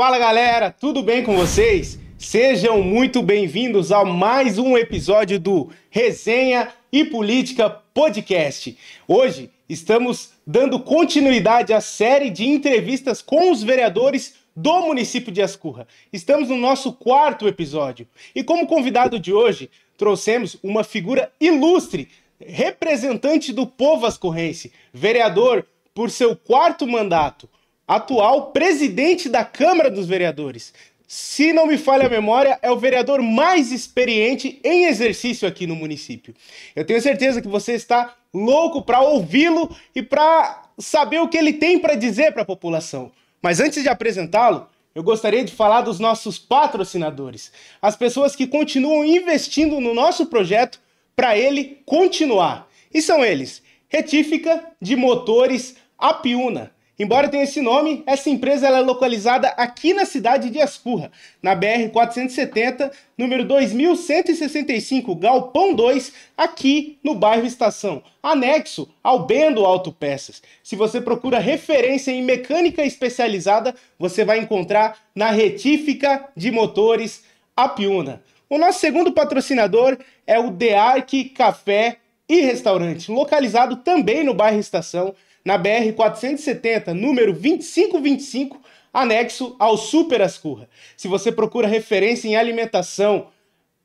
Fala galera, tudo bem com vocês? Sejam muito bem-vindos a mais um episódio do Resenha e Política Podcast. Hoje estamos dando continuidade à série de entrevistas com os vereadores do município de Ascurra. Estamos no nosso 4º episódio e como convidado de hoje trouxemos uma figura ilustre, representante do povo ascurrense, vereador por seu 4º mandato, atual presidente da Câmara dos Vereadores. Se não me falha a memória, é o vereador mais experiente em exercício aqui no município. Eu tenho certeza que você está louco para ouvi-lo e para saber o que ele tem para dizer para a população. Mas antes de apresentá-lo, eu gostaria de falar dos nossos patrocinadores, as pessoas que continuam investindo no nosso projeto para ele continuar. E são eles: Retífica de Motores Apiúna. Embora tenha esse nome, essa empresa ela é localizada aqui na cidade de Ascurra, na BR-470, número 2165, Galpão 2, aqui no bairro Estação, anexo ao Bendo Autopeças. Se você procura referência em mecânica especializada, você vai encontrar na Retífica de Motores Apiúna. O nosso segundo patrocinador é o DEARC Café e Restaurante, localizado também no bairro Estação, na BR-470, número 2525, anexo ao Super Ascurra. Se você procura referência em alimentação,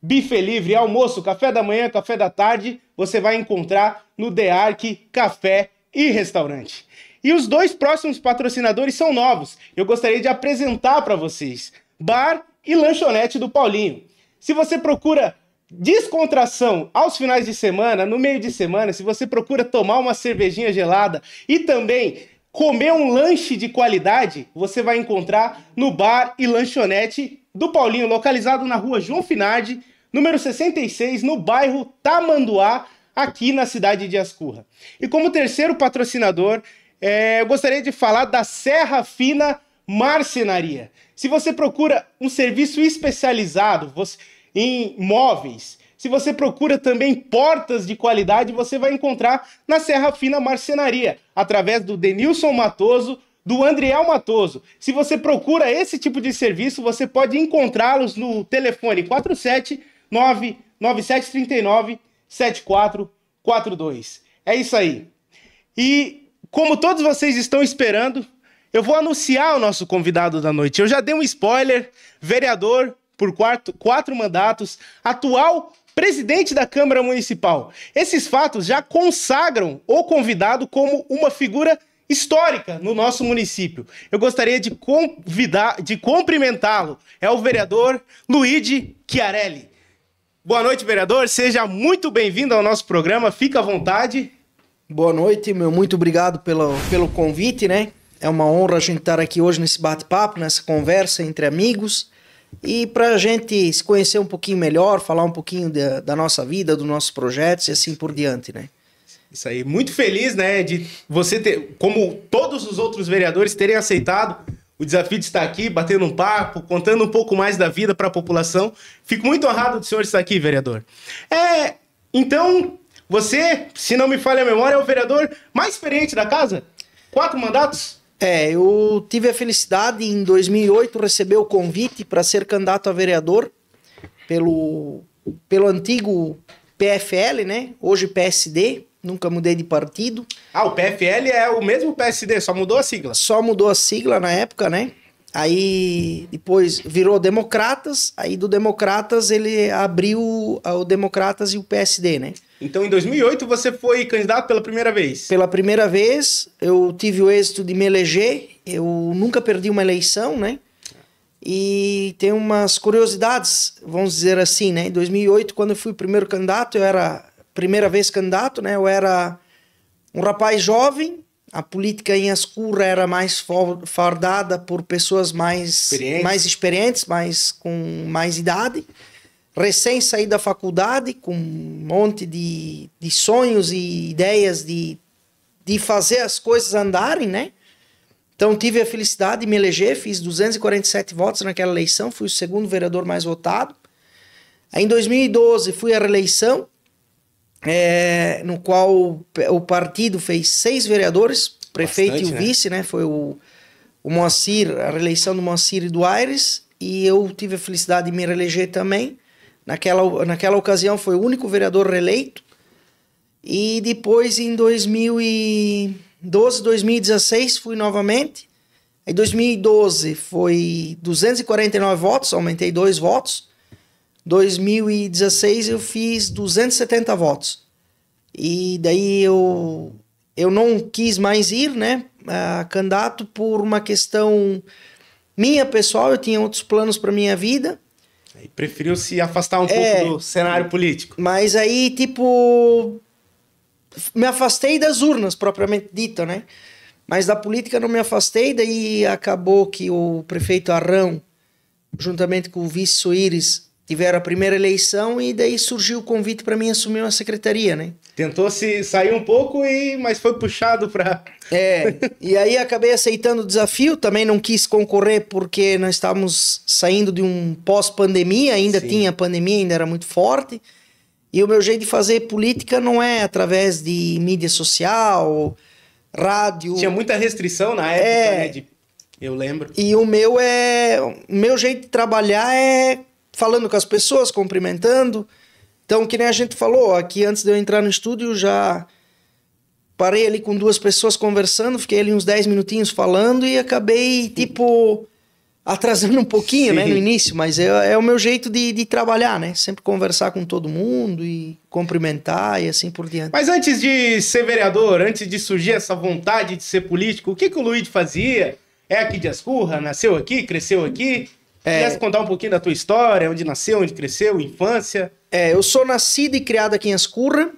buffet livre, almoço, café da manhã, café da tarde, você vai encontrar no DEARC Café e Restaurante. E os dois próximos patrocinadores são novos. Eu gostaria de apresentar para vocês: Bar e Lanchonete do Paulinho. Se você procura descontração aos finais de semana, no meio de semana, se você procura tomar uma cervejinha gelada e também comer um lanche de qualidade, você vai encontrar no Bar e Lanchonete do Paulinho, localizado na rua João Finardi, número 66, no bairro Tamanduá, aqui na cidade de Ascurra. E como terceiro patrocinador, eu gostaria de falar da Serra Fina Marcenaria. Se você procura um serviço especializado em móveis, se você procura também portas de qualidade, você vai encontrar na Serra Fina Marcenaria, através do Denilson Matoso, do Andriel Matoso. Se você procura esse tipo de serviço, você pode encontrá-los no telefone 479-9739-7442. É isso aí. E como todos vocês estão esperando, eu vou anunciar o nosso convidado da noite. Eu já dei um spoiler: vereador por 4 mandatos, atual presidente da Câmara Municipal. Esses fatos já consagram o convidado como uma figura histórica no nosso município. Eu gostaria de cumprimentá-lo. É o vereador Luigi Chiarelli. Boa noite, vereador. Seja muito bem-vindo ao nosso programa. Fica à vontade. Boa noite, muito obrigado pelo convite, né? É uma honra a gente estar aqui hoje nesse bate-papo, nessa conversa entre amigos. E para a gente se conhecer um pouquinho melhor, falar um pouquinho da nossa vida, dos nossos projetos e assim por diante, né? Isso aí, muito feliz, né, de você ter, como todos os outros vereadores, terem aceitado o desafio de estar aqui, batendo um papo, contando um pouco mais da vida para a população. Fico muito honrado do senhor estar aqui, vereador. Então, você, se não me falha a memória, é o vereador mais experiente da casa? 4 mandatos? Eu tive a felicidade em 2008 receber o convite para ser candidato a vereador pelo antigo PFL, né? Hoje PSD, nunca mudei de partido. O PFL é o mesmo PSD, só mudou a sigla? Só mudou a sigla na época, né? Aí depois virou Democratas, aí do Democratas ele abriu o Democratas e o PSD, né? Então em 2008 você foi candidato pela primeira vez? Pela primeira vez eu tive o êxito de me eleger, eu nunca perdi uma eleição, né? E tem umas curiosidades, vamos dizer assim, né? Em 2008, quando eu fui o primeiro candidato, eu era primeira vez candidato, né? Eu era um rapaz jovem. A política em Ascurra era mais fardada por pessoas mais experientes, com mais idade. Recém saí da faculdade, com um monte de sonhos e ideias de fazer as coisas andarem, né? Então tive a felicidade de me eleger, fiz 247 votos naquela eleição, fui o segundo vereador mais votado. Aí, em 2012 fui à reeleição, no qual o partido fez 6 vereadores, prefeito e o vice, né? Foi o o Moacir, a reeleição do Moacir e do Aires, e eu tive a felicidade de me reeleger também. Naquela ocasião foi o único vereador reeleito. E depois em 2012, 2016 fui novamente. Em 2012 foi 249 votos, aumentei 2 votos. 2016 eu fiz 270 votos. E daí eu não quis mais ir, né, a candidato por uma questão minha pessoal, eu tinha outros planos para minha vida. E preferiu se afastar um pouco do cenário político. Mas aí, tipo, me afastei das urnas, propriamente dita, né? Mas da política não me afastei, daí acabou que o prefeito Arrão, juntamente com o vice Soares, tiveram a primeira eleição e daí surgiu o convite para mim assumir uma secretaria, né? Tentou se sair um pouco, mas foi puxado para... E aí acabei aceitando o desafio, também não quis concorrer porque nós estávamos saindo de um pós-pandemia, ainda tinha pandemia, ainda era muito forte, e o meu jeito de fazer política não é através de mídia social, rádio... Tinha muita restrição na época, né? Eu lembro. E o meu jeito de trabalhar é falando com as pessoas, cumprimentando. Então, que nem a gente falou, aqui antes de eu entrar no estúdio, já parei ali com 2 pessoas conversando, fiquei ali uns 10 minutinhos falando e acabei, tipo, atrasando um pouquinho, né, no início, mas é o meu jeito de trabalhar, né? Sempre conversar com todo mundo e cumprimentar e assim por diante. Mas antes de ser vereador, antes de surgir essa vontade de ser político, o que o Luiz fazia? É aqui de Ascurra? Nasceu aqui? Cresceu aqui? Quer contar um pouquinho da tua história? Onde nasceu, onde cresceu, infância? Eu sou nascido e criado aqui em Ascurra.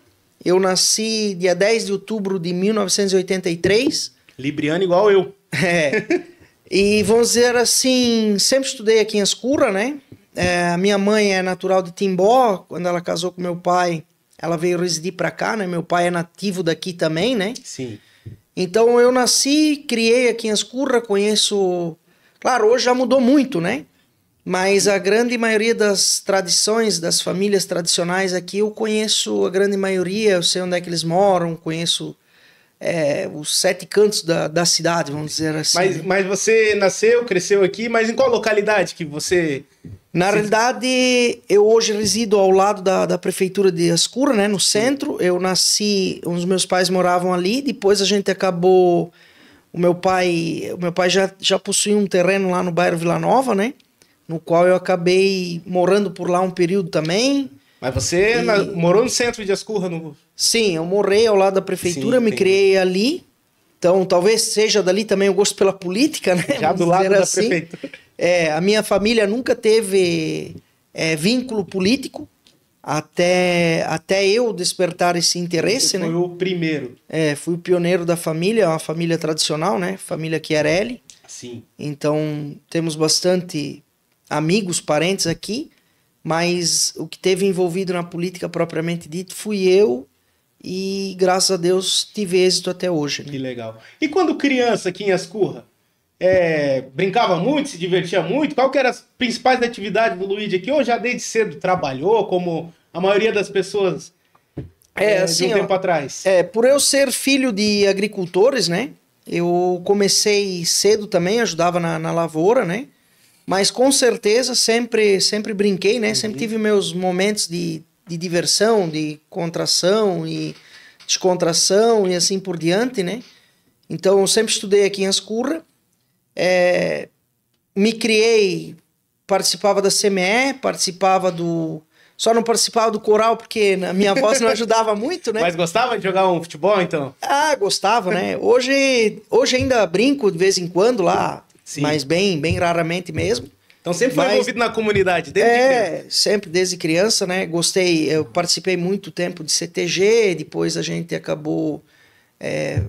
Eu nasci dia 10 de outubro de 1983. Libriano igual eu. E vamos dizer assim, sempre estudei aqui em Ascurra, né? A minha mãe é natural de Timbó. Quando ela casou com meu pai, ela veio residir para cá, né? Meu pai é nativo daqui também, né? Sim. Então eu nasci, criei aqui em Ascurra, conheço... Claro, hoje já mudou muito, né? Mas a grande maioria das tradições, das famílias tradicionais aqui, eu conheço a grande maioria, eu sei onde é que eles moram, conheço os 7 cantos da cidade, vamos dizer assim. Mas você nasceu, cresceu aqui, mas em qual localidade que você... Na realidade, eu hoje resido ao lado da prefeitura de Ascurra, né, no centro. Eu nasci, os meus pais moravam ali, depois a gente acabou... O meu pai já possuía um terreno lá no bairro Vila Nova, né? No qual eu acabei morando por lá um período também. Mas você morou no centro de Ascurra? Sim, eu morei ao lado da prefeitura, me criei ali. Então, talvez seja dali também o gosto pela política, né? Já do lado da prefeitura. A minha família nunca teve vínculo político até eu despertar esse interesse, né? Foi o primeiro. Fui o pioneiro da família, uma família tradicional, né? Família Chiarelli. Sim. Então, temos bastante amigos, parentes aqui, mas o que teve envolvido na política propriamente dito fui eu e, graças a Deus, tive êxito até hoje. Né? Que legal. E quando criança aqui em Ascurra, brincava muito, se divertia muito? Qual que eram as principais atividades do Luigi aqui? Ou já desde cedo trabalhou, como a maioria das pessoas assim, de um tempo atrás? Por eu ser filho de agricultores, né? Eu comecei cedo também, ajudava na lavoura, né? Mas com certeza sempre brinquei, né? Sempre tive meus momentos de diversão, de contração e descontração e assim por diante, né? Então eu sempre estudei aqui em Ascurra. Me criei, participava da CME, só não participava do coral porque a minha voz não ajudava muito, né? Mas gostava de jogar um futebol, então? Gostava, né? Hoje ainda brinco de vez em quando lá, sim, mas bem raramente mesmo. Então sempre foi envolvido na comunidade, desde criança? Sempre desde criança, né? Gostei, eu participei muito tempo de CTG, depois a gente acabou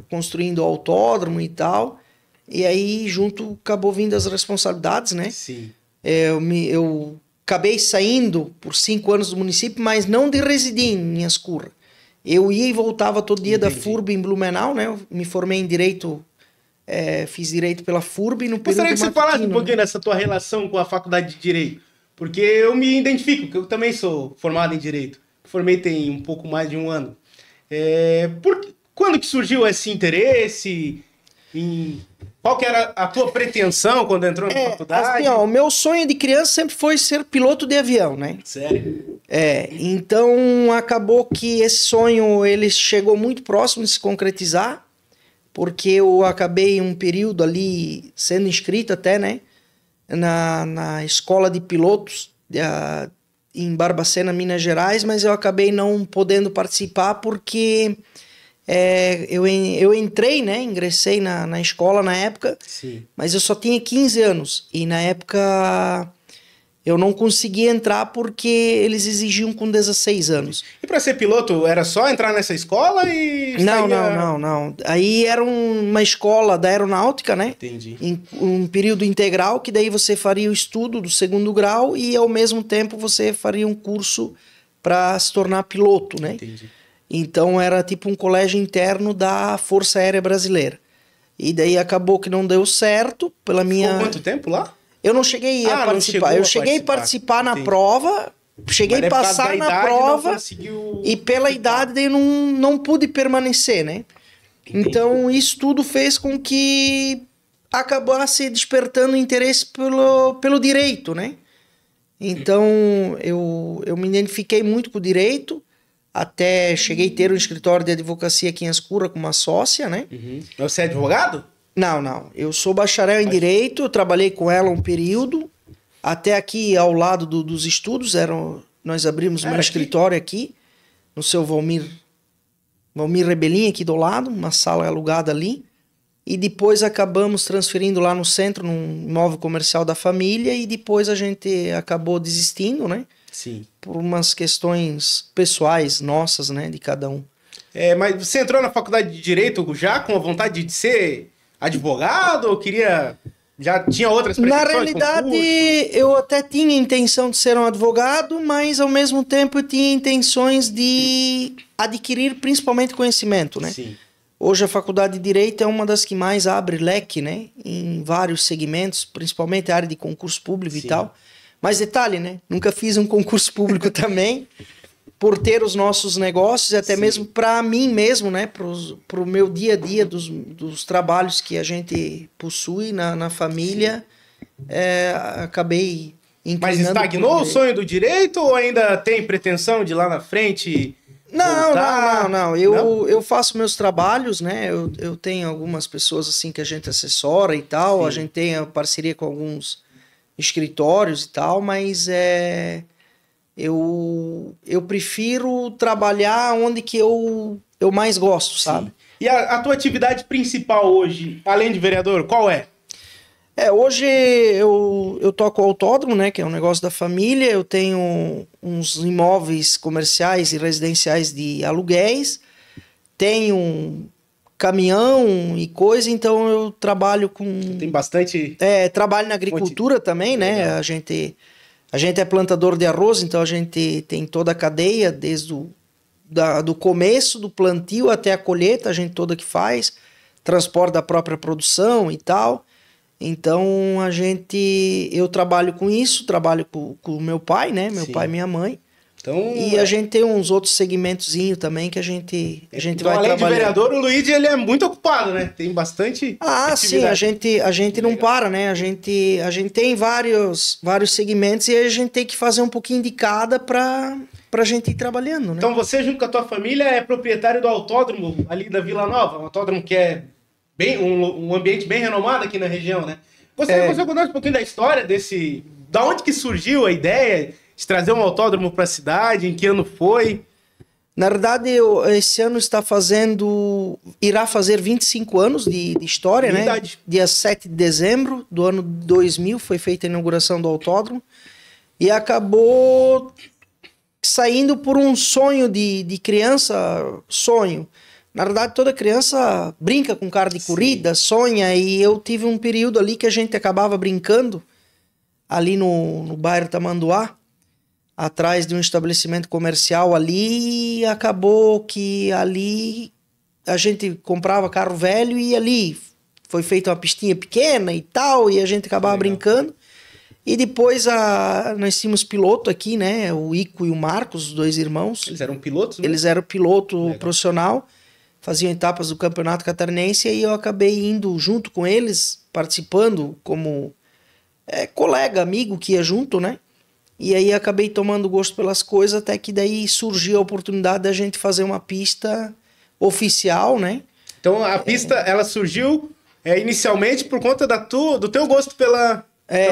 construindo o autódromo e tal, e aí junto acabou vindo as responsabilidades, né? Sim. Eu acabei saindo por 5 anos do município, mas não de residir em Ascurra. Eu ia e voltava todo dia. Entendi. Da FURB em Blumenau, né? Eu me formei em Direito, fiz Direito pela FURB no período matutino. Gostaria que você falasse um pouquinho dessa tua relação com a Faculdade de Direito, porque eu me identifico, que eu também sou formado em Direito. Formei tem um pouco mais de 1 ano. Quando que surgiu esse interesse? Qual que era a tua pretensão quando entrou na faculdade? Assim, ó, o meu sonho de criança sempre foi ser piloto de avião, né? Sério? Então acabou que esse sonho ele chegou muito próximo de se concretizar, porque eu acabei um período ali sendo inscrito até, né? Na escola de pilotos em Barbacena, Minas Gerais, mas eu acabei não podendo participar porque eu entrei, né? Ingressei na escola na época, Sim. mas eu só tinha 15 anos e na época eu não conseguia entrar porque eles exigiam com 16 anos. E para ser piloto, era só entrar nessa escola e Não. Aí era uma escola da aeronáutica, né? Entendi. Em um período integral, que daí você faria o estudo do segundo grau e ao mesmo tempo você faria um curso para se tornar piloto, né? Entendi. Então era tipo um colégio interno da Força Aérea Brasileira. E daí acabou que não deu certo pela minha... Ficou quanto tempo lá? Eu não cheguei a participar. Eu cheguei a participar na prova, cheguei a passar na prova e pela idade daí eu não pude permanecer, né? Entendi. Então isso tudo fez com que acabasse despertando interesse pelo direito, né? Então eu me identifiquei muito com o direito, até cheguei a ter um escritório de advocacia aqui em Ascura com uma sócia, né? Uhum. Você é advogado? Não. Eu sou bacharel em Direito, eu trabalhei com ela um período, até aqui ao lado dos estudos, nós abrimos um escritório aqui, no seu Valmir Rebelin, aqui do lado, uma sala alugada ali, e depois acabamos transferindo lá no centro, num imóvel comercial da família, e depois a gente acabou desistindo, né? Sim. Por umas questões pessoais nossas, né, de cada um. Mas você entrou na faculdade de Direito já com a vontade de ser advogado ou já tinha outras pretensões? Na realidade, eu até tinha intenção de ser um advogado, mas ao mesmo tempo eu tinha intenções de adquirir principalmente conhecimento, né? Sim. Hoje a faculdade de Direito é uma das que mais abre leque, né? Em vários segmentos, principalmente a área de concurso público e tal. Mas detalhe, né? Nunca fiz um concurso público também, por ter os nossos negócios, e até mesmo para mim mesmo, né? Pro meu dia a dia dos trabalhos que a gente possui na família, acabei inclinando. Mas estagnou o sonho do direito ou ainda tem pretensão de lá na frente? Não. Eu faço meus trabalhos, né? Eu tenho algumas pessoas assim que a gente assessora e tal. Sim. A gente tem a parceria com alguns escritórios e tal, mas eu prefiro trabalhar onde que eu mais gosto, sabe? Sim. E a tua atividade principal hoje, além de vereador, qual é? Hoje eu toco o autódromo, né, que é um negócio da família. Eu tenho uns imóveis comerciais e residenciais de aluguéis, tenho um caminhão e coisa, então eu trabalho com... Tem bastante... trabalho na agricultura também, né? A gente é plantador de arroz, então a gente tem toda a cadeia, desde do começo do plantio até a colheita, a gente toda que faz, transporte da própria produção e tal. Então eu trabalho com isso, trabalho com o meu pai, né? Meu pai e minha mãe. Então, e a gente tem uns outros segmentozinhos também que a gente vai além trabalhando. De vereador, o Luigi ele é muito ocupado, né? Tem bastante atividade. Sim, a gente não para, né? A gente tem vários segmentos e a gente tem que fazer um pouquinho de cada pra gente ir trabalhando, né? Então você, junto com a tua família, é proprietário do autódromo ali da Vila Nova, um autódromo que é um ambiente bem renomado aqui na região, né? Gostaria que você contasse um pouquinho da história da onde que surgiu a ideia de trazer um autódromo para a cidade, em que ano foi? Na verdade, esse ano irá fazer 25 anos de história, né? Idade. Dia 7 de dezembro do ano 2000 foi feita a inauguração do autódromo e acabou saindo por um sonho de criança, sonho. Na verdade, toda criança brinca com carro de corrida, sonha, e eu tive um período ali que a gente acabava brincando ali no bairro Tamanduá, atrás de um estabelecimento comercial ali, e acabou que ali a gente comprava carro velho e ali foi feita uma pistinha pequena e tal, e a gente acabava brincando. E depois nós tínhamos piloto aqui, né? O Ico e o Marcos, os dois irmãos. Eles eram pilotos, né? Eles eram piloto profissional. faziam etapas do Campeonato Catarinense, e eu acabei indo junto com eles, participando como colega, amigo que ia junto, né? E aí acabei tomando gosto pelas coisas, até que daí surgiu a oportunidade da gente fazer uma pista oficial, né? Então a pista, ela surgiu inicialmente por conta do teu gosto pelo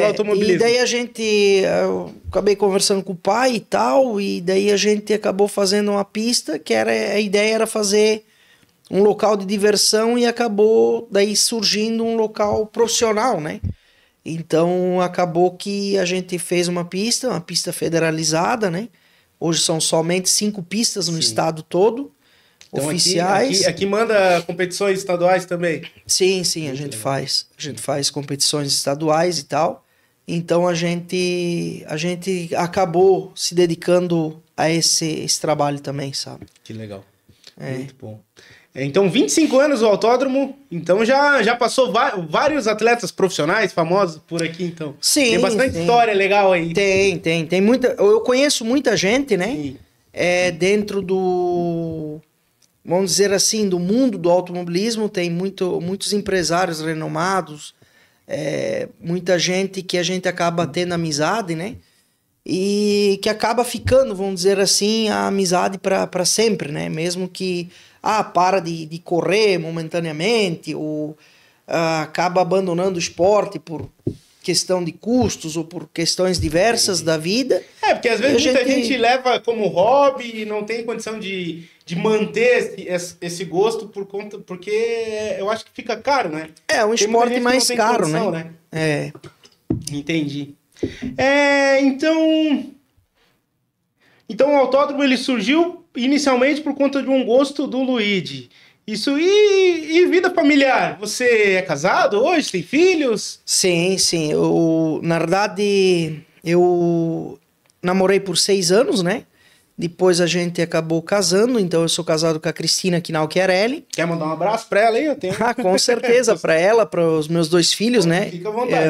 automobilismo. E daí eu acabei conversando com o pai e tal, e daí a gente acabou fazendo uma pista que a ideia era fazer um local de diversão, e acabou daí surgindo um local profissional, né? Então acabou que a gente fez uma pista federalizada, né? Hoje são somente 5 pistas no estado todo, então, oficiais. Aqui manda competições estaduais também? Sim, a gente faz. A gente faz competições estaduais e tal. Então a gente acabou se dedicando a esse trabalho também, sabe? Que legal. Muito bom. Então, 25 anos o autódromo, então já passou vários atletas profissionais famosos por aqui, então. Sim. Tem bastante história legal aí. Tem muita. Eu conheço muita gente, né? Sim. Dentro do, vamos dizer assim, do mundo do automobilismo, tem muitos empresários renomados, muita gente que a gente acaba tendo amizade, né? E que acaba ficando, vamos dizer assim, a amizade para sempre, né? Mesmo que para de correr momentaneamente, ou acaba abandonando o esporte por questão de custos ou por questões diversas da vida. Porque às vezes muita gente leva como hobby e não tem condição de manter esse gosto porque eu acho que fica caro, né? É um esporte mais caro, condição, né? Entendi. Então o autódromo ele surgiu inicialmente por conta de um gosto do Luigi. Isso, e vida familiar? Você é casado hoje? Tem filhos? Sim. Na verdade, eu namorei por 6 anos, né? Depois a gente acabou casando, então eu sou casado com a Cristina Chiarelli. Quer mandar um abraço para ela aí? Eu tenho. Com certeza, para ela, para os meus 2 filhos, né? Fica à vontade.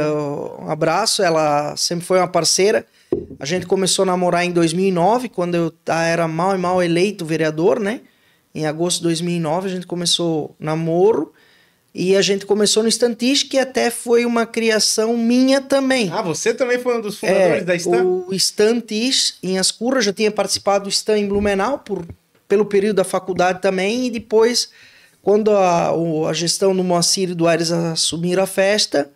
Um abraço, ela sempre foi uma parceira. A gente começou a namorar em 2009, quando eu era mal eleito vereador, né? Em agosto de 2009 a gente começou namoro, e a gente começou no Stantish, que até foi uma criação minha também. Você também foi um dos fundadores da Stan? O Stantish em Ascurra, já tinha participado do Stan em Blumenau pelo período da faculdade também, e depois, quando a gestão do Moacir e do Aires assumiram a festa,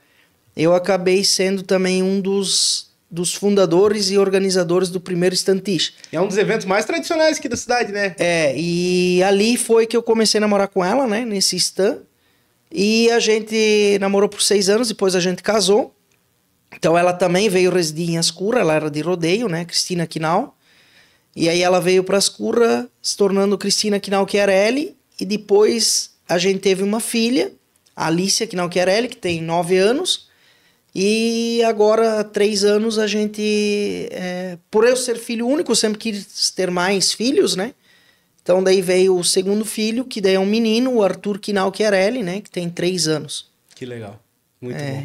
eu acabei sendo também um dos fundadores e organizadores do primeiro Stantish. É um dos eventos mais tradicionais aqui da cidade, né? E ali foi que eu comecei a namorar com ela, né? Nesse Stan. E a gente namorou por 6 anos, depois a gente casou. Então ela também veio residir em Ascurra, ela era de rodeio, né? Cristina Quinal. E aí ela veio para Ascurra, se tornando Cristina Quinal Chiarelli. E depois a gente teve uma filha, a Alicia Quinal Chiarelli, que tem 9 anos. E agora, há 3 anos, a gente... por eu ser filho único, eu sempre quis ter mais filhos, né? Então daí veio o segundo filho, que daí é um menino, o Arthur Quinal Chiarelli, né? Que tem 3 anos. Que legal. Muito bom.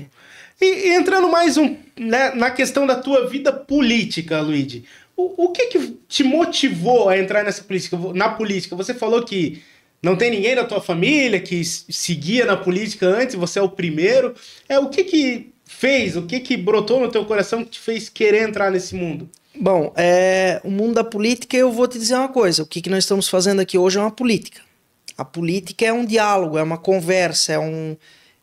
E entrando mais na questão da tua vida política, Luigi, o que te motivou a entrar na política? Você falou que não tem ninguém da tua família que seguia na política antes, você é o primeiro. O que brotou no teu coração que te fez querer entrar nesse mundo? Bom, o mundo da política, eu vou te dizer uma coisa. O que nós estamos fazendo aqui hoje é uma política. A política é um diálogo, é uma conversa,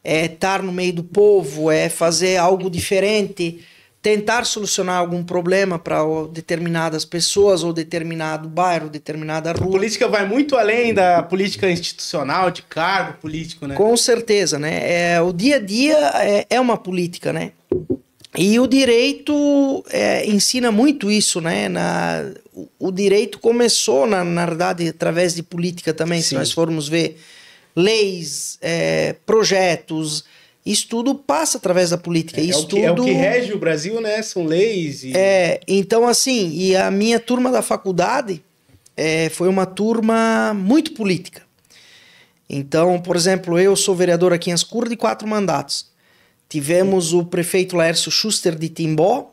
é estar no meio do povo, é fazer algo diferente, tentar solucionar algum problema para determinadas pessoas ou determinado bairro, determinada rua. A política vai muito além da política institucional, de cargo político, né? Com certeza, né? O dia a dia é uma política, né? E o direito ensina muito isso, né? O direito começou, na verdade, através de política também. Sim. Se nós formos ver leis, projetos, isso tudo passa através da política. É o que rege o Brasil, né? São leis. Então, assim, e a minha turma da faculdade foi uma turma muito política. Então, por exemplo, eu sou vereador aqui em Ascurra de 4 mandatos. Tivemos o prefeito Laércio Schuster de Timbó,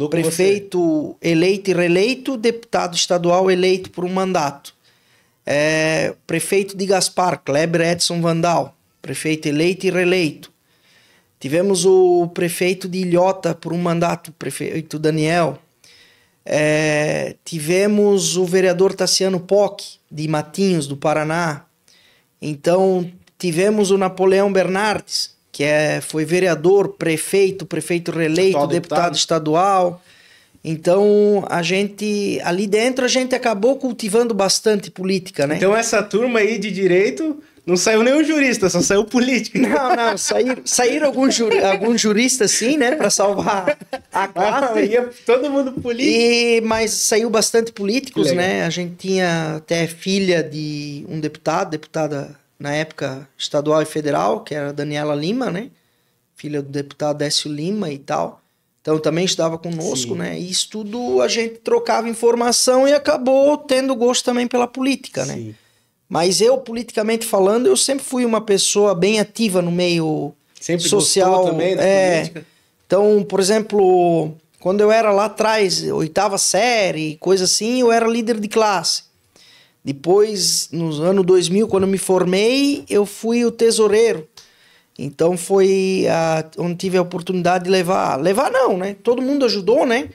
prefeito eleito e reeleito, deputado estadual eleito por um mandato. Prefeito de Gaspar, Kleber Edson Vandal, prefeito eleito e reeleito. Tivemos o prefeito de Ilhota por um mandato, prefeito Daniel. Tivemos o vereador Tassiano Poc, de Matinhos, do Paraná. Então, tivemos o Napoleão Bernardes, que foi vereador, prefeito reeleito, deputado estadual. Então, ali dentro a gente acabou cultivando bastante política, né? Então, essa turma aí de direito não saiu nenhum jurista, só saiu político. Não, saíram alguns juristas, sim, né? Para salvar a classe. Ia todo mundo político. Mas saiu bastante políticos, né? A gente tinha até filha de um deputada na época estadual e federal, que era a Daniela Lima, né? Filha do deputado Décio Lima e tal. Então também estava conosco, sim, né? E isso tudo a gente trocava informação e acabou tendo gosto também pela política, sim, né? Mas eu, politicamente falando, eu sempre fui uma pessoa bem ativa no meio sempre social. Também da política. Então, por exemplo, quando eu era lá atrás, 8ª série, coisa assim, eu era líder de classe. Depois, no ano 2000, quando eu me formei, eu fui o tesoureiro. Então foi onde tive a oportunidade de levar não, né? Todo mundo ajudou, né?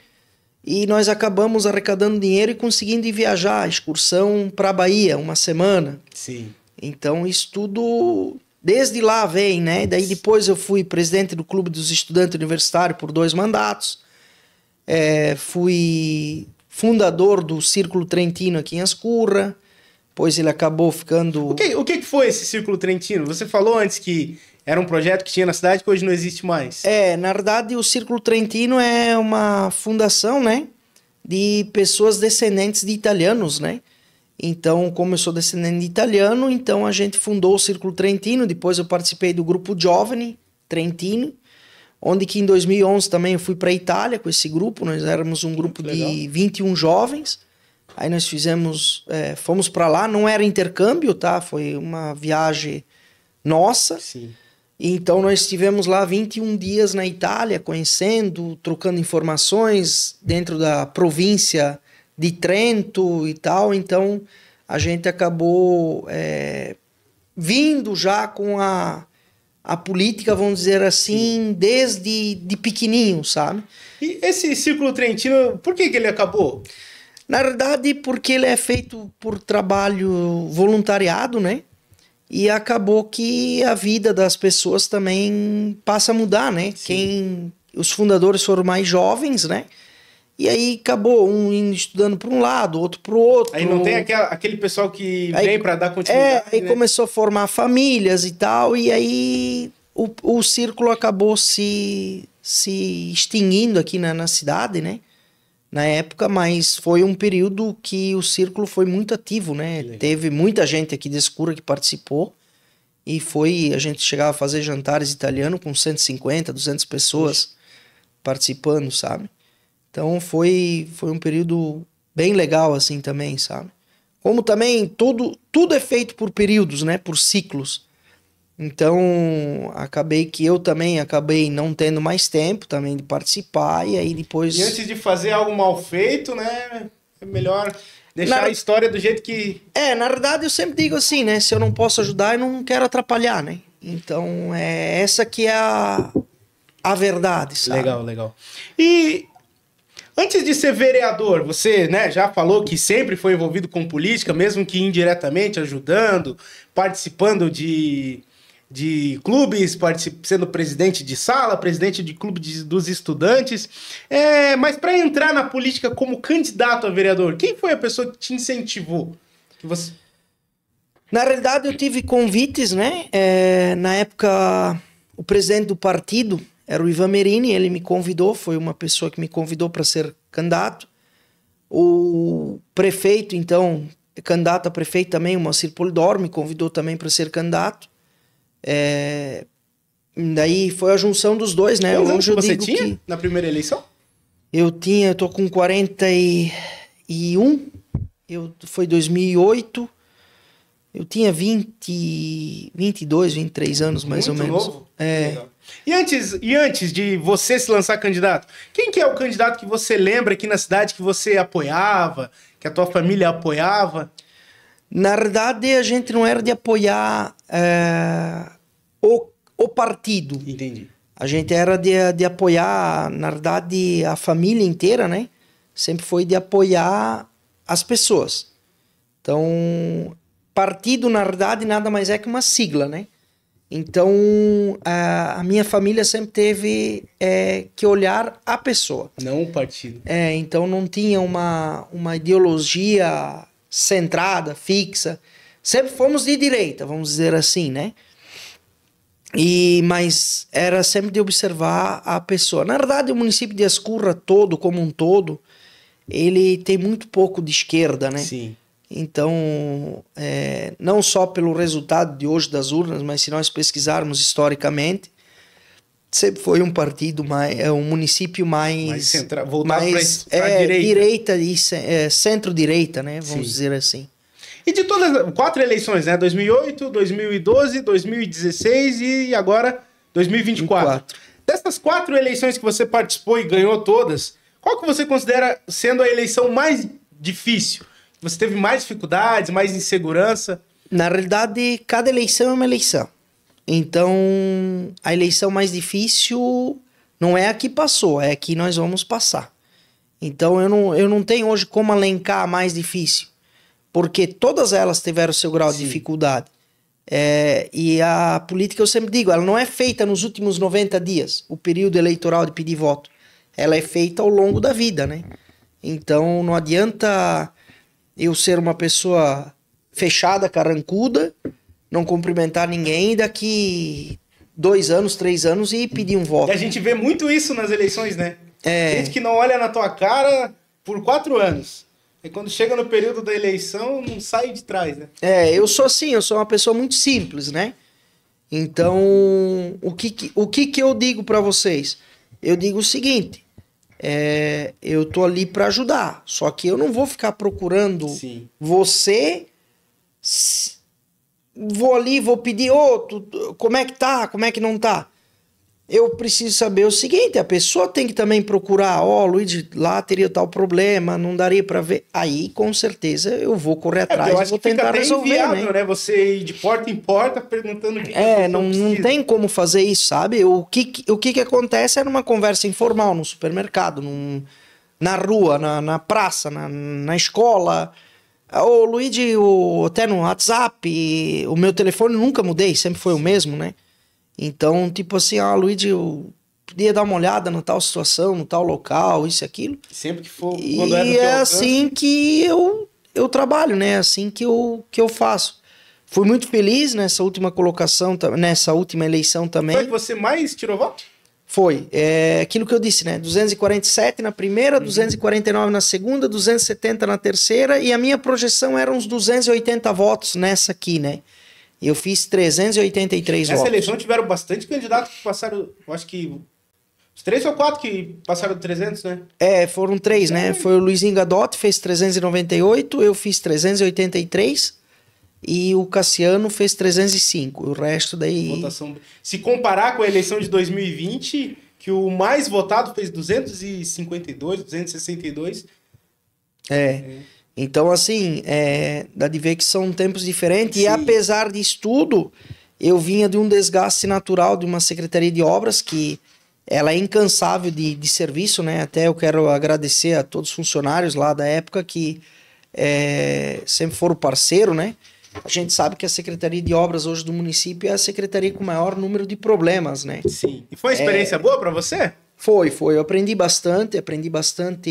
E nós acabamos arrecadando dinheiro e conseguindo ir viajar, excursão para a Bahia, uma semana. Sim. Então isso tudo desde lá vem, né? Daí depois eu fui presidente do Clube dos Estudantes Universitários por 2 mandatos. Fui fundador do Círculo Trentino aqui em Ascurra. Pois ele acabou ficando... O que foi esse Círculo Trentino? Você falou antes que era um projeto que tinha na cidade que hoje não existe mais. Na verdade, o Círculo Trentino é uma fundação, né? De pessoas descendentes de italianos, né? Então, como eu sou descendente de italiano, então a gente fundou o Círculo Trentino. Depois eu participei do grupo Giovani Trentino, onde que em 2011 também eu fui para a Itália com esse grupo. Nós éramos um grupo de 21 jovens. Aí nós fomos para lá, não era intercâmbio, tá? Foi uma viagem nossa. Sim. Então nós estivemos lá 21 dias na Itália, conhecendo, trocando informações dentro da província de Trento e tal. Então a gente acabou vindo já com a política, vamos dizer assim, desde de pequenininho, sabe? E esse Círculo Trentino, por que ele acabou? Na verdade, porque ele é feito por trabalho voluntariado, né? E acabou que a vida das pessoas também passa a mudar, né? Os fundadores foram mais jovens, né? E aí acabou um indo estudando para um lado, outro para o outro. Aí não tem aquele pessoal que vem para dar continuidade, aí né? começou a formar famílias e tal, e aí o círculo acabou se extinguindo aqui na cidade, né? Na época, mas foi um período que o círculo foi muito ativo, né? Teve muita gente aqui de Escura que participou e a gente chegava a fazer jantares italianos com 150, 200 pessoas participando, sabe? Então foi um período bem legal assim também, sabe? Como também tudo é feito por períodos, né? Por ciclos. Então, eu também acabei não tendo mais tempo também de participar, e aí depois... E antes de fazer algo mal feito, né, é melhor deixar a história do jeito que... na verdade eu sempre digo assim, né, se eu não posso ajudar, eu não quero atrapalhar, né? Então, essa que é a verdade, sabe? Legal. E antes de ser vereador, você, né, já falou que sempre foi envolvido com política, mesmo que indiretamente, ajudando, participando de clubes, sendo presidente de sala, presidente de clube dos estudantes. Mas para entrar na política como candidato a vereador, quem foi a pessoa que te incentivou? Na realidade, eu tive convites, né? Na época, o presidente do partido era o Ivan Merini, ele me convidou, foi uma pessoa que me convidou para ser candidato. O prefeito, então, candidato a prefeito também, o Moacir Polidoro, me convidou também para ser candidato. Daí foi a junção dos dois, né? Quantos anos você tinha na primeira eleição? Eu tô com 41, foi 2008, eu tinha 22, 23 anos mais ou menos. Novo. E antes de você se lançar candidato, quem que é o candidato que você lembra aqui na cidade que você apoiava, que a tua família apoiava? Na verdade, a gente não era de apoiar o partido. Entendi. A gente era de apoiar, na verdade, a família inteira, né? Sempre foi de apoiar as pessoas. Então, partido, na verdade, nada mais é que uma sigla, né? Então, a minha família sempre teve que olhar a pessoa. Não o partido. Então não tinha uma ideologia centrada, fixa. Sempre fomos de direita, vamos dizer assim, né? Mas era sempre de observar a pessoa. Na verdade, o município de Escurra todo, como um todo, ele tem muito pouco de esquerda, né? Sim. Então, não só pelo resultado de hoje das urnas, mas se nós pesquisarmos historicamente, sempre foi um partido um município mais central, voltado para direita e centro-direita, né? Vamos dizer assim. E de todas as 4 eleições, né? 2008, 2012, 2016 e agora 2024. Dessas 4 eleições que você participou e ganhou todas, qual que você considera sendo a eleição mais difícil? Você teve mais dificuldades, mais insegurança? Na realidade, cada eleição é uma eleição. Então, a eleição mais difícil não é a que passou, é a que nós vamos passar. Então, eu não tenho hoje como elencar a mais difícil, porque todas elas tiveram seu grau de dificuldade. E a política, eu sempre digo, ela não é feita nos últimos 90 dias, o período eleitoral de pedir voto. Ela é feita ao longo da vida, né? Então, não adianta eu ser uma pessoa fechada, carrancuda, não cumprimentar ninguém, daqui 2 anos, 3 anos e pedir um voto. E a gente vê muito isso nas eleições, né? Gente que não olha na tua cara por 4 anos. E quando chega no período da eleição, não sai de trás, né? Eu sou assim, eu sou uma pessoa muito simples, né? Então, o que eu digo para vocês? Eu digo o seguinte, eu tô ali para ajudar, só que eu não vou ficar procurando você, vou ali, vou pedir, como é que tá, como é que não tá? Eu preciso saber o seguinte, a pessoa tem que também procurar, Luiz, lá teria tal problema, não daria para ver. Aí, com certeza, eu vou correr atrás e vou tentar resolver, inviável, né? Você ir de porta em porta perguntando o que não tem como fazer isso, sabe? O que acontece é numa conversa informal, no supermercado, na rua, na praça, na escola. Luigi, até no WhatsApp, o meu telefone nunca mudei, sempre foi o mesmo, né? Então, tipo assim, Luigi, eu podia dar uma olhada na tal situação, no tal local, isso e aquilo. Sempre que for. E é assim que eu trabalho, né? É assim que eu faço. Fui muito feliz nessa última colocação, nessa última eleição também. Foi que você mais tirou voto? Foi. Aquilo que eu disse, né? 247 na primeira, 249 na segunda, 270 na terceira, e a minha projeção era uns 280 votos nessa aqui, né? Eu fiz 383 votos. Nessa eleição tiveram bastante candidatos que passaram, eu acho que os 3 ou 4 que passaram de 300, né? Foram 3, né? Foi o Luizinho Gadotti, fez 398, eu fiz 383 e o Cassiano fez 305. O resto daí... Votação. Se comparar com a eleição de 2020, que o mais votado fez 252, 262. Então, assim, dá de ver que são tempos diferentes. Sim. E apesar disso tudo, eu vinha de um desgaste natural de uma Secretaria de Obras que ela é incansável de serviço, né? Até eu quero agradecer a todos os funcionários lá da época que sempre foram parceiro, né? A gente sabe que a Secretaria de Obras hoje do município é a secretaria com o maior número de problemas, né? Sim. E foi uma experiência boa para você? Foi. Eu aprendi bastante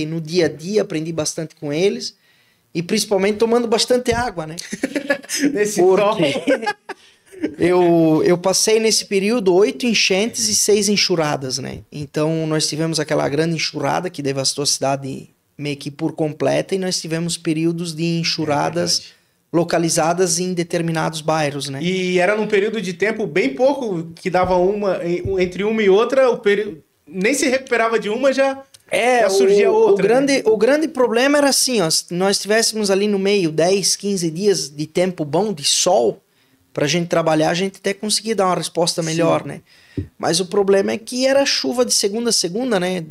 no dia a dia, aprendi bastante com eles. E principalmente tomando bastante água, né? Eu passei nesse período 8 enchentes e 6 enxurradas, né? Então nós tivemos aquela grande enxurrada que devastou a cidade meio que por completa, e nós tivemos períodos de enxurradas localizadas em determinados bairros, né? E era num período de tempo bem pouco que dava entre uma e outra, o período nem se recuperava de uma, já surgia outra. O grande problema era assim, se nós tivéssemos ali no meio 10, 15 dias de tempo bom, de sol, pra gente trabalhar, a gente até conseguia dar uma resposta melhor, né? Mas o problema é que era chuva de segunda a segunda, né?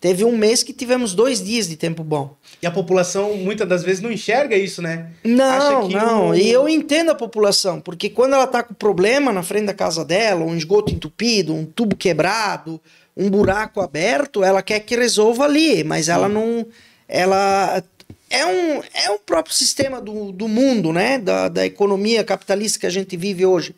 Teve um mês que tivemos 2 dias de tempo bom. E a população, muitas das vezes, não enxerga isso, né? Não. E eu entendo a população, porque quando ela tá com problema na frente da casa dela, um esgoto entupido, um tubo quebrado, um buraco aberto, ela quer que resolva ali, mas ela não... Ela... É um próprio sistema do mundo, né? Da economia capitalista que a gente vive hoje.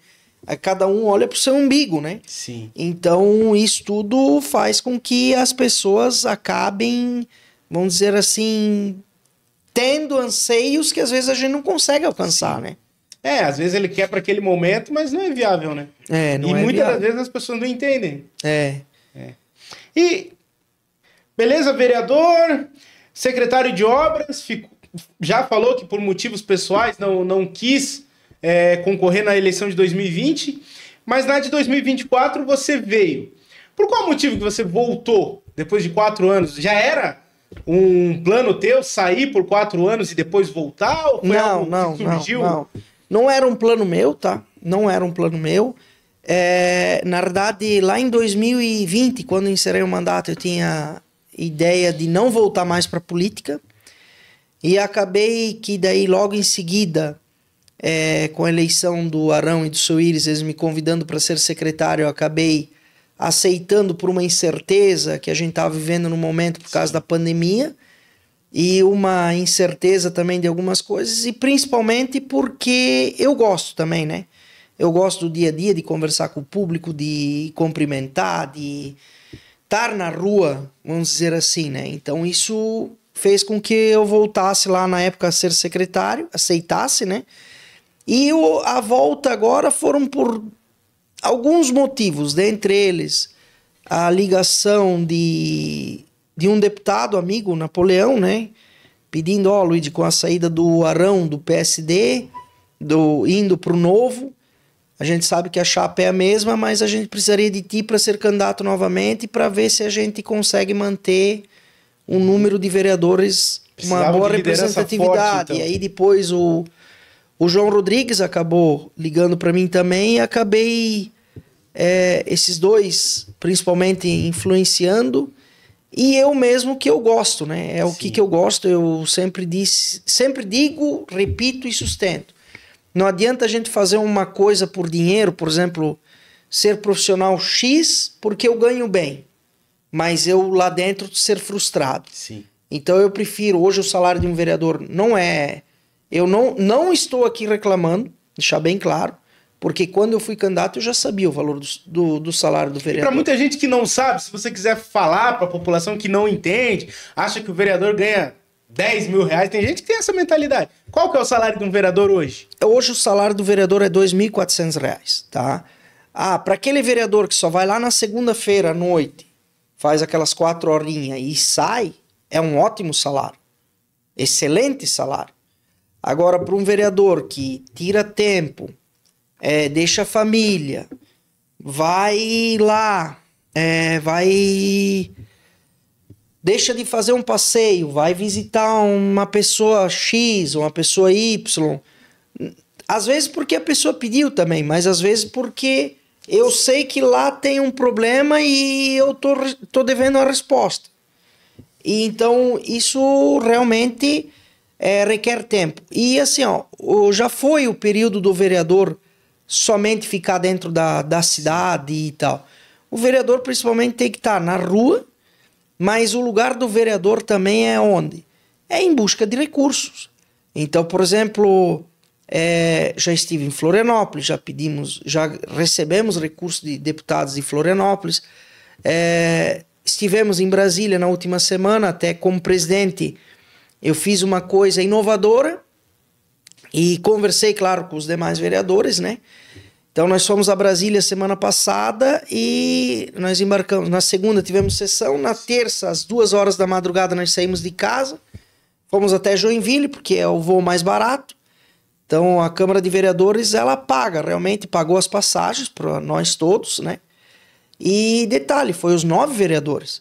Cada um olha pro seu umbigo, né? Sim. Então, isso tudo faz com que as pessoas acabem, vamos dizer assim, tendo anseios que às vezes a gente não consegue alcançar, né? Às vezes ele quer para aquele momento, mas não é viável, né? Não é muitas viável. das vezes as pessoas não entendem. E, beleza, vereador, secretário de obras, já falou que por motivos pessoais não quis concorrer na eleição de 2020, mas na de 2024 você veio. Por qual motivo que você voltou depois de 4 anos? Já era um plano teu sair por 4 anos e depois voltar? Ou foi algo que surgiu? Não. Não era um plano meu, tá? Não era um plano meu. Na verdade, lá em 2020, quando eu encerrei o mandato, eu tinha ideia de não voltar mais para política. E acabei que daí logo em seguida, com a eleição do Arão e do Soares, eles me convidando para ser secretário, eu acabei aceitando por uma incerteza que a gente estava vivendo no momento por causa da pandemia e uma incerteza também de algumas coisas e principalmente porque eu gosto também, né? Eu gosto do dia a dia de conversar com o público, de cumprimentar, de estar na rua, vamos dizer assim, né? Então isso fez com que eu voltasse lá na época a ser secretário, aceitasse, né? E a volta agora foram por alguns motivos, dentre eles a ligação de um deputado amigo, Napoleão, né? Pedindo, Luiz, com a saída do Arão, do PSD, indo para o Novo, a gente sabe que a chapa é a mesma, mas a gente precisaria de ti para ser candidato novamente para ver se a gente consegue manter um número de vereadores, uma boa representatividade. Forte, então. E aí depois o João Rodrigues acabou ligando para mim também e acabei esses dois principalmente influenciando e eu mesmo que eu gosto, né? O que eu gosto, eu sempre digo, repito e sustento. Não adianta a gente fazer uma coisa por dinheiro, por exemplo, ser profissional X porque eu ganho bem, mas eu lá dentro ser frustrado. Sim. Então eu prefiro, hoje o salário de um vereador não é... Eu não estou aqui reclamando, deixar bem claro, porque quando eu fui candidato eu já sabia o valor do salário do vereador. Para muita gente que não sabe, se você quiser falar para a população que não entende, acha que o vereador ganha 10 mil reais, tem gente que tem essa mentalidade. Qual que é o salário de um vereador hoje? Hoje o salário do vereador é R$ 2.400, tá? Para aquele vereador que só vai lá na segunda-feira à noite, faz aquelas 4 horinhas e sai, é um ótimo salário. Excelente salário. Agora, para um vereador que tira tempo, deixa a família, vai lá, deixa de fazer um passeio, vai visitar uma pessoa X, uma pessoa Y, às vezes porque a pessoa pediu também, mas às vezes porque eu sei que lá tem um problema e eu tô devendo a resposta. E então, isso realmente... requer tempo. E assim, já foi o período do vereador somente ficar dentro da cidade e tal. O vereador principalmente tem que estar na rua, mas o lugar do vereador também é onde? É em busca de recursos. Então, por exemplo, já estive em Florianópolis, já recebemos recursos de deputados de Florianópolis, estivemos em Brasília na última semana, até como presidente. Eu fiz uma coisa inovadora e conversei, claro, com os demais vereadores, né? Então, nós fomos a Brasília semana passada e nós embarcamos. Na segunda tivemos sessão, na terça, às 2 horas da madrugada, nós saímos de casa, fomos até Joinville, porque é o voo mais barato. Então, a Câmara de Vereadores, ela realmente pagou as passagens para nós todos, né? E detalhe, foi os 9 vereadores.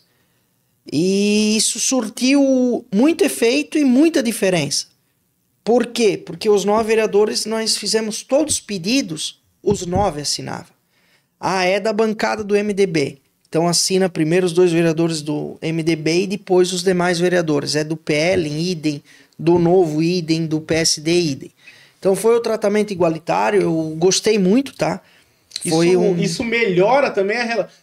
E isso surtiu muito efeito e muita diferença. Por quê? Porque os 9 vereadores, nós fizemos todos os pedidos, os 9 assinavam. É da bancada do MDB. Então assina primeiro os 2 vereadores do MDB e depois os demais vereadores. É do PL, idem, do Novo, idem, do PSD, idem. Então foi o tratamento igualitário, eu gostei muito, tá? Isso melhora também a relação.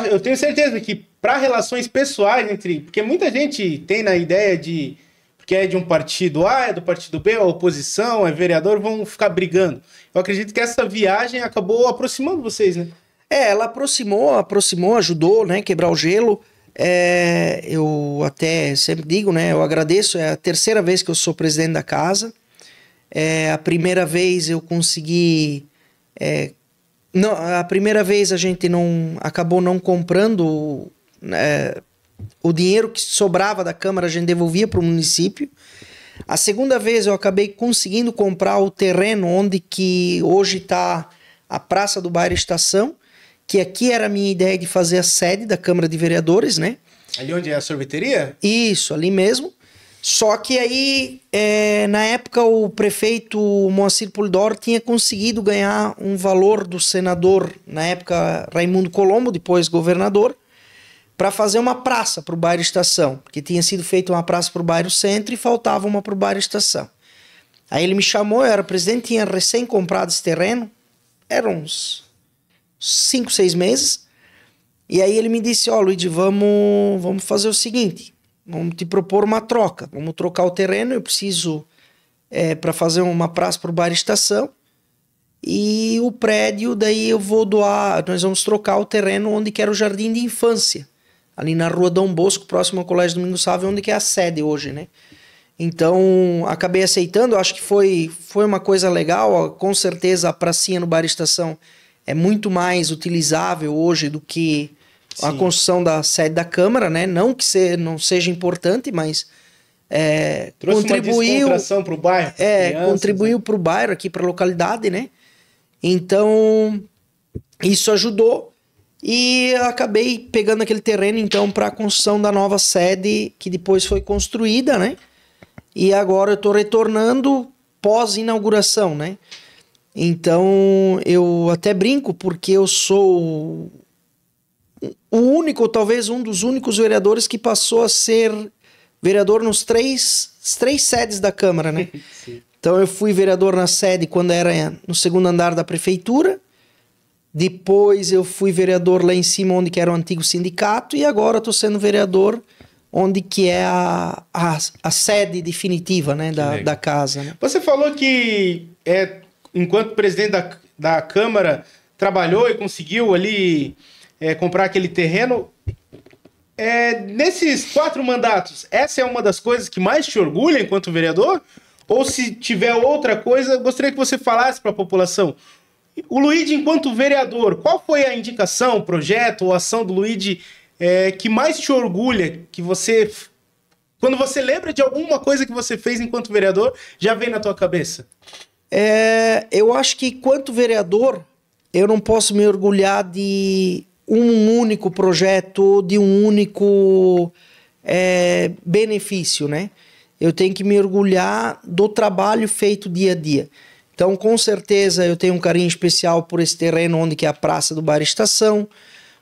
Eu tenho certeza que para relações pessoais entre... Porque muita gente tem na ideia de... Porque é de um partido A, é do partido B, a oposição, é vereador, vão ficar brigando. Eu acredito que essa viagem acabou aproximando vocês, né? Ela aproximou, ajudou, né? Quebrar o gelo. Eu até sempre digo, né? Eu agradeço, é a 3ª vez que eu sou presidente da casa. A primeira vez eu consegui... Não, a primeira vez a gente acabou não comprando o dinheiro que sobrava da Câmara, a gente devolvia para o município. A segunda vez eu acabei conseguindo comprar o terreno onde que hoje está a Praça do Bairro Estação, que aqui era a minha ideia de fazer a sede da Câmara de Vereadores, né? Ali onde é a sorveteria? Isso, ali mesmo. Só que aí, na época, o prefeito Moacir Polidoro tinha conseguido ganhar um valor do senador, na época, Raimundo Colombo, depois governador, para fazer uma praça para o bairro Estação, porque tinha sido feita uma praça para o bairro Centro e faltava uma para o bairro Estação. Aí ele me chamou, eu era presidente, tinha recém comprado esse terreno, eram uns 5, 6 meses, e aí ele me disse, Luigi, vamos fazer o seguinte... Vamos te propor uma troca. Vamos trocar o terreno. Eu preciso para fazer uma praça para o bairro Estação. E o prédio, daí eu vou doar. Nós vamos trocar o terreno onde que era o Jardim de Infância. Ali na rua Dom Bosco, próximo ao Colégio Domingos Sávio, onde que é a sede hoje, né? Então, acabei aceitando. Acho que foi uma coisa legal. Com certeza, a pracinha no bairro Estação é muito mais utilizável hoje do que... Sim. A construção da sede da Câmara, né? Não que não seja importante, mas trouxe contribuiu, uma descontração para o bairro. Contribuiu para o bairro, aqui para a localidade, né? Então, isso ajudou e acabei pegando aquele terreno, então, para a construção da nova sede, que depois foi construída, né? E agora eu estou retornando pós-inauguração, né? Então, eu até brinco, porque eu sou... o único, ou talvez um dos únicos vereadores que passou a ser vereador nos três sedes da Câmara, né? Sim. Então eu fui vereador na sede quando era no 2º andar da prefeitura, depois eu fui vereador lá em cima onde que era o antigo sindicato e agora estou sendo vereador onde que é a sede definitiva, né, da casa. Né? Você falou que enquanto presidente da Câmara trabalhou e conseguiu ali... comprar aquele terreno. Nesses 4 mandatos, essa é uma das coisas que mais te orgulha enquanto vereador? Ou se tiver outra coisa, gostaria que você falasse para a população. O Luigi, enquanto vereador, qual foi a indicação, projeto ou ação do Luigi que mais te orgulha? Que você, quando você lembra de alguma coisa que você fez enquanto vereador, já vem na tua cabeça? Eu acho que, enquanto vereador, eu não posso me orgulhar de um único projeto, de um único benefício, né? Eu tenho que me orgulhar do trabalho feito dia a dia. Então, com certeza, eu tenho um carinho especial por esse terreno onde que é a Praça do Bairro Estação,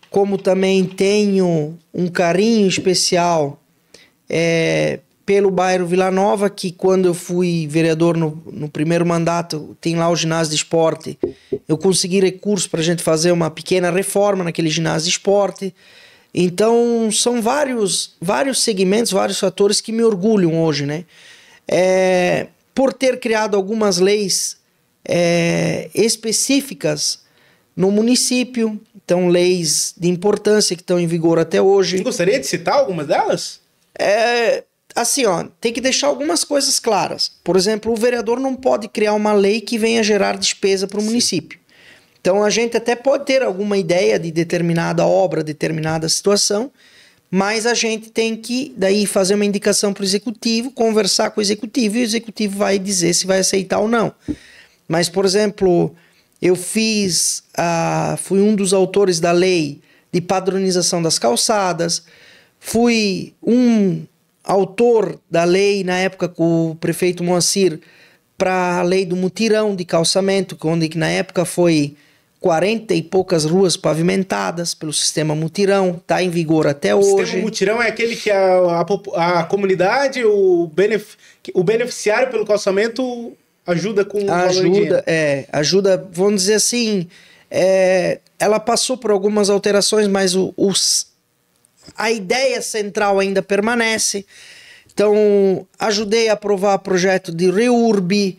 como também tenho um carinho especial pelo bairro Vila Nova, que quando eu fui vereador no primeiro mandato, tem lá o ginásio de esporte, eu consegui recursos para a gente fazer uma pequena reforma naquele ginásio de esporte. Então, são vários segmentos, vários fatores que me orgulham hoje, né? Por ter criado algumas leis específicas no município, então leis de importância que estão em vigor até hoje. Você gostaria de citar algumas delas? Assim, tem que deixar algumas coisas claras. Por exemplo, o vereador não pode criar uma lei que venha gerar despesa para o município. Então, a gente até pode ter alguma ideia de determinada obra, determinada situação, mas a gente tem que, daí, fazer uma indicação para o executivo, conversar com o executivo, e o executivo vai dizer se vai aceitar ou não. Mas, por exemplo, eu fui um dos autores da lei de padronização das calçadas, fui um autor da lei, na época com o prefeito Moacir, para a lei do mutirão de calçamento, onde na época foi 40 e poucas ruas pavimentadas pelo sistema mutirão, está em vigor até hoje. O sistema mutirão é aquele que a comunidade, o beneficiário pelo calçamento ajuda com o valor de dinheiro. Ajuda, vamos dizer assim, ela passou por algumas alterações, mas a ideia central ainda permanece. Então, ajudei a aprovar projeto de REURB,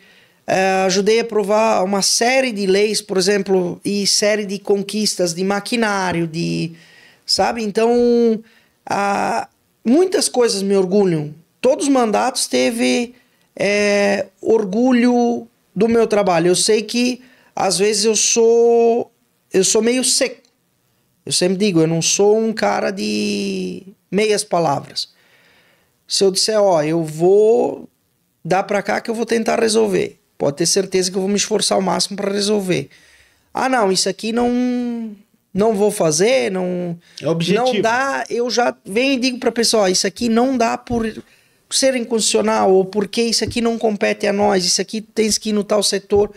ajudei a aprovar uma série de leis, por exemplo, e série de conquistas de maquinário, sabe? Então, muitas coisas me orgulham. Todos os mandatos teve orgulho do meu trabalho. Eu sei que, às vezes, eu sou meio seco. Eu sempre digo, eu não sou um cara de meias palavras. Se eu disser, eu vou dar pra cá que eu vou tentar resolver, pode ter certeza que eu vou me esforçar ao máximo para resolver. Não, isso aqui não vou fazer, não, não dá. Eu já venho e digo pra pessoa, isso aqui não dá por ser inconstitucional, ou porque isso aqui não compete a nós, isso aqui tem que ir no tal setor.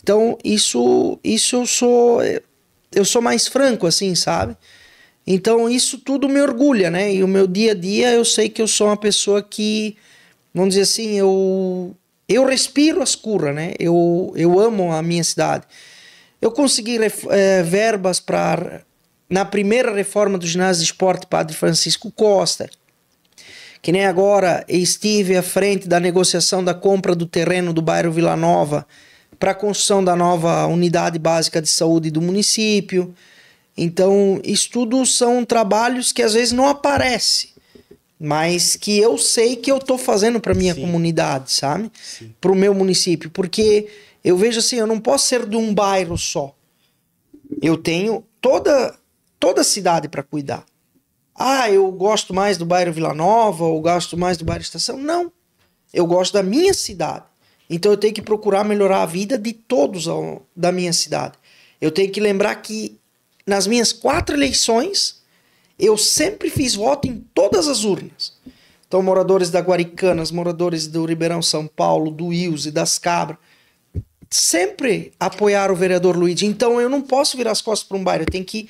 Então, isso eu sou mais franco, assim, sabe? Então, isso tudo me orgulha, né? E o meu dia a dia, eu sei que eu sou uma pessoa que, vamos dizer assim, eu respiro as curras, né? Eu amo a minha cidade. Eu consegui verbas na primeira reforma do ginásio de esporte Padre Francisco Costa, que nem agora estive à frente da negociação da compra do terreno do bairro Vila Nova para a construção da nova unidade básica de saúde do município. Então, isso tudo são trabalhos que às vezes não aparecem, mas que eu sei que eu estou fazendo para minha comunidade, sabe? Para o meu município. Porque eu vejo assim, eu não posso ser de um bairro só. Eu tenho toda a cidade para cuidar. Eu gosto mais do bairro Vila Nova, ou gosto mais do bairro Estação. Não, eu gosto da minha cidade. Então eu tenho que procurar melhorar a vida de todos da minha cidade. Eu tenho que lembrar que nas minhas 4 eleições, eu sempre fiz voto em todas as urnas. Então, moradores da Guaricanas, moradores do Ribeirão São Paulo, do Ilse, das Cabras, sempre apoiaram o vereador Luiz. Então, eu não posso virar as costas para um bairro. Eu tenho que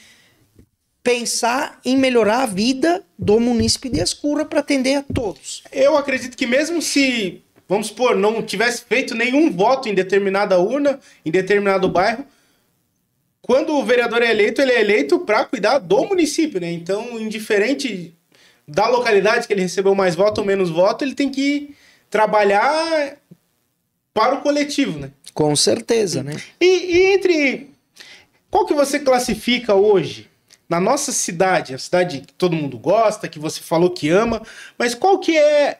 pensar em melhorar a vida do município de Escura para atender a todos. Eu acredito que mesmo se, vamos supor, não tivesse feito nenhum voto em determinada urna, em determinado bairro, quando o vereador é eleito, ele é eleito para cuidar do município, né? Então, indiferente da localidade que ele recebeu mais voto ou menos voto, ele tem que trabalhar para o coletivo, né? Com certeza, né? E qual que você classifica hoje na nossa cidade, a cidade que todo mundo gosta, que você falou que ama, mas qual que é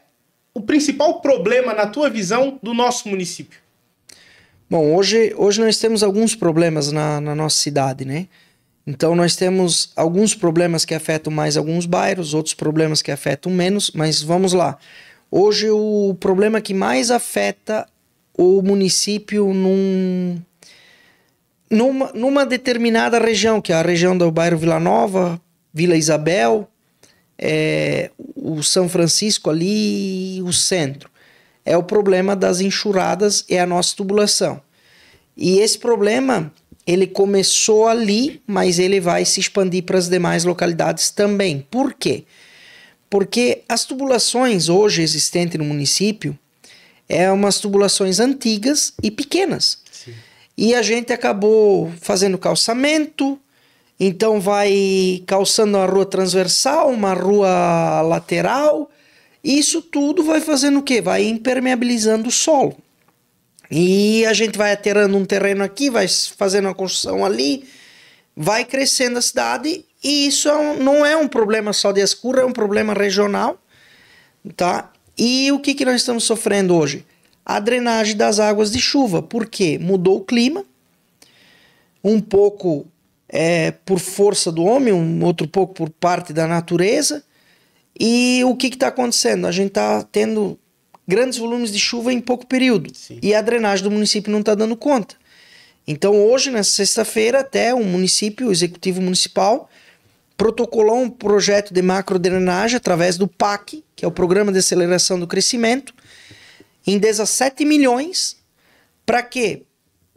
o principal problema, na tua visão, do nosso município? Bom, hoje nós temos alguns problemas na nossa cidade, né? Então nós temos alguns problemas que afetam mais alguns bairros, outros problemas que afetam menos, mas vamos lá. Hoje o problema que mais afeta o município numa determinada região, que é a região do bairro Vila Nova, Vila Isabel, o São Francisco ali e o centro. É o problema das enxurradas e a nossa tubulação. E esse problema, ele começou ali, mas ele vai se expandir para as demais localidades também. Por quê? Porque as tubulações hoje existentes no município umas tubulações antigas e pequenas. Sim. E a gente acabou fazendo calçamento, então vai calçando uma rua transversal, uma rua lateral. Isso tudo vai fazendo o quê? Vai impermeabilizando o solo. E a gente vai aterrando um terreno aqui, vai fazendo uma construção ali, vai crescendo a cidade. E isso não é um problema só de Escura, é um problema regional, tá? E o que nós estamos sofrendo hoje? A drenagem das águas de chuva. Por quê? Mudou o clima, um pouco por força do homem, um outro pouco por parte da natureza. E o que está acontecendo? A gente está tendo grandes volumes de chuva em pouco período. Sim. E a drenagem do município não está dando conta. Então hoje, nessa sexta-feira, até o município, o Executivo Municipal, protocolou um projeto de macrodrenagem através do PAC, que é o Programa de Aceleração do Crescimento, em 17 milhões. Para quê?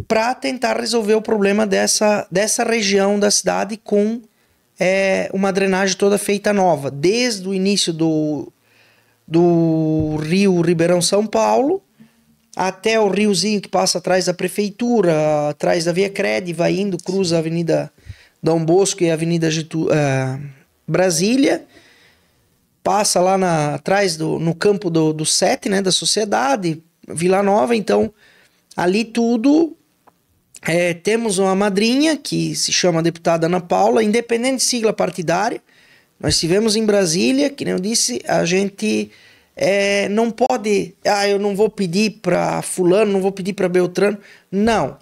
para tentar resolver o problema dessa região da cidade com uma drenagem toda feita nova, desde o início do rio Ribeirão São Paulo até o riozinho que passa atrás da prefeitura, atrás da Via Cred, vai indo, cruza a Avenida Dom Bosco e a Avenida Brasília, passa lá atrás no campo do SET, né, da Sociedade, Vila Nova. Então ali tudo temos uma madrinha que se chama deputada Ana Paula, independente de sigla partidária. Nós estivemos em Brasília, que nem eu disse, a gente não pode, eu não vou pedir para fulano, não vou pedir para Beltrano. Não.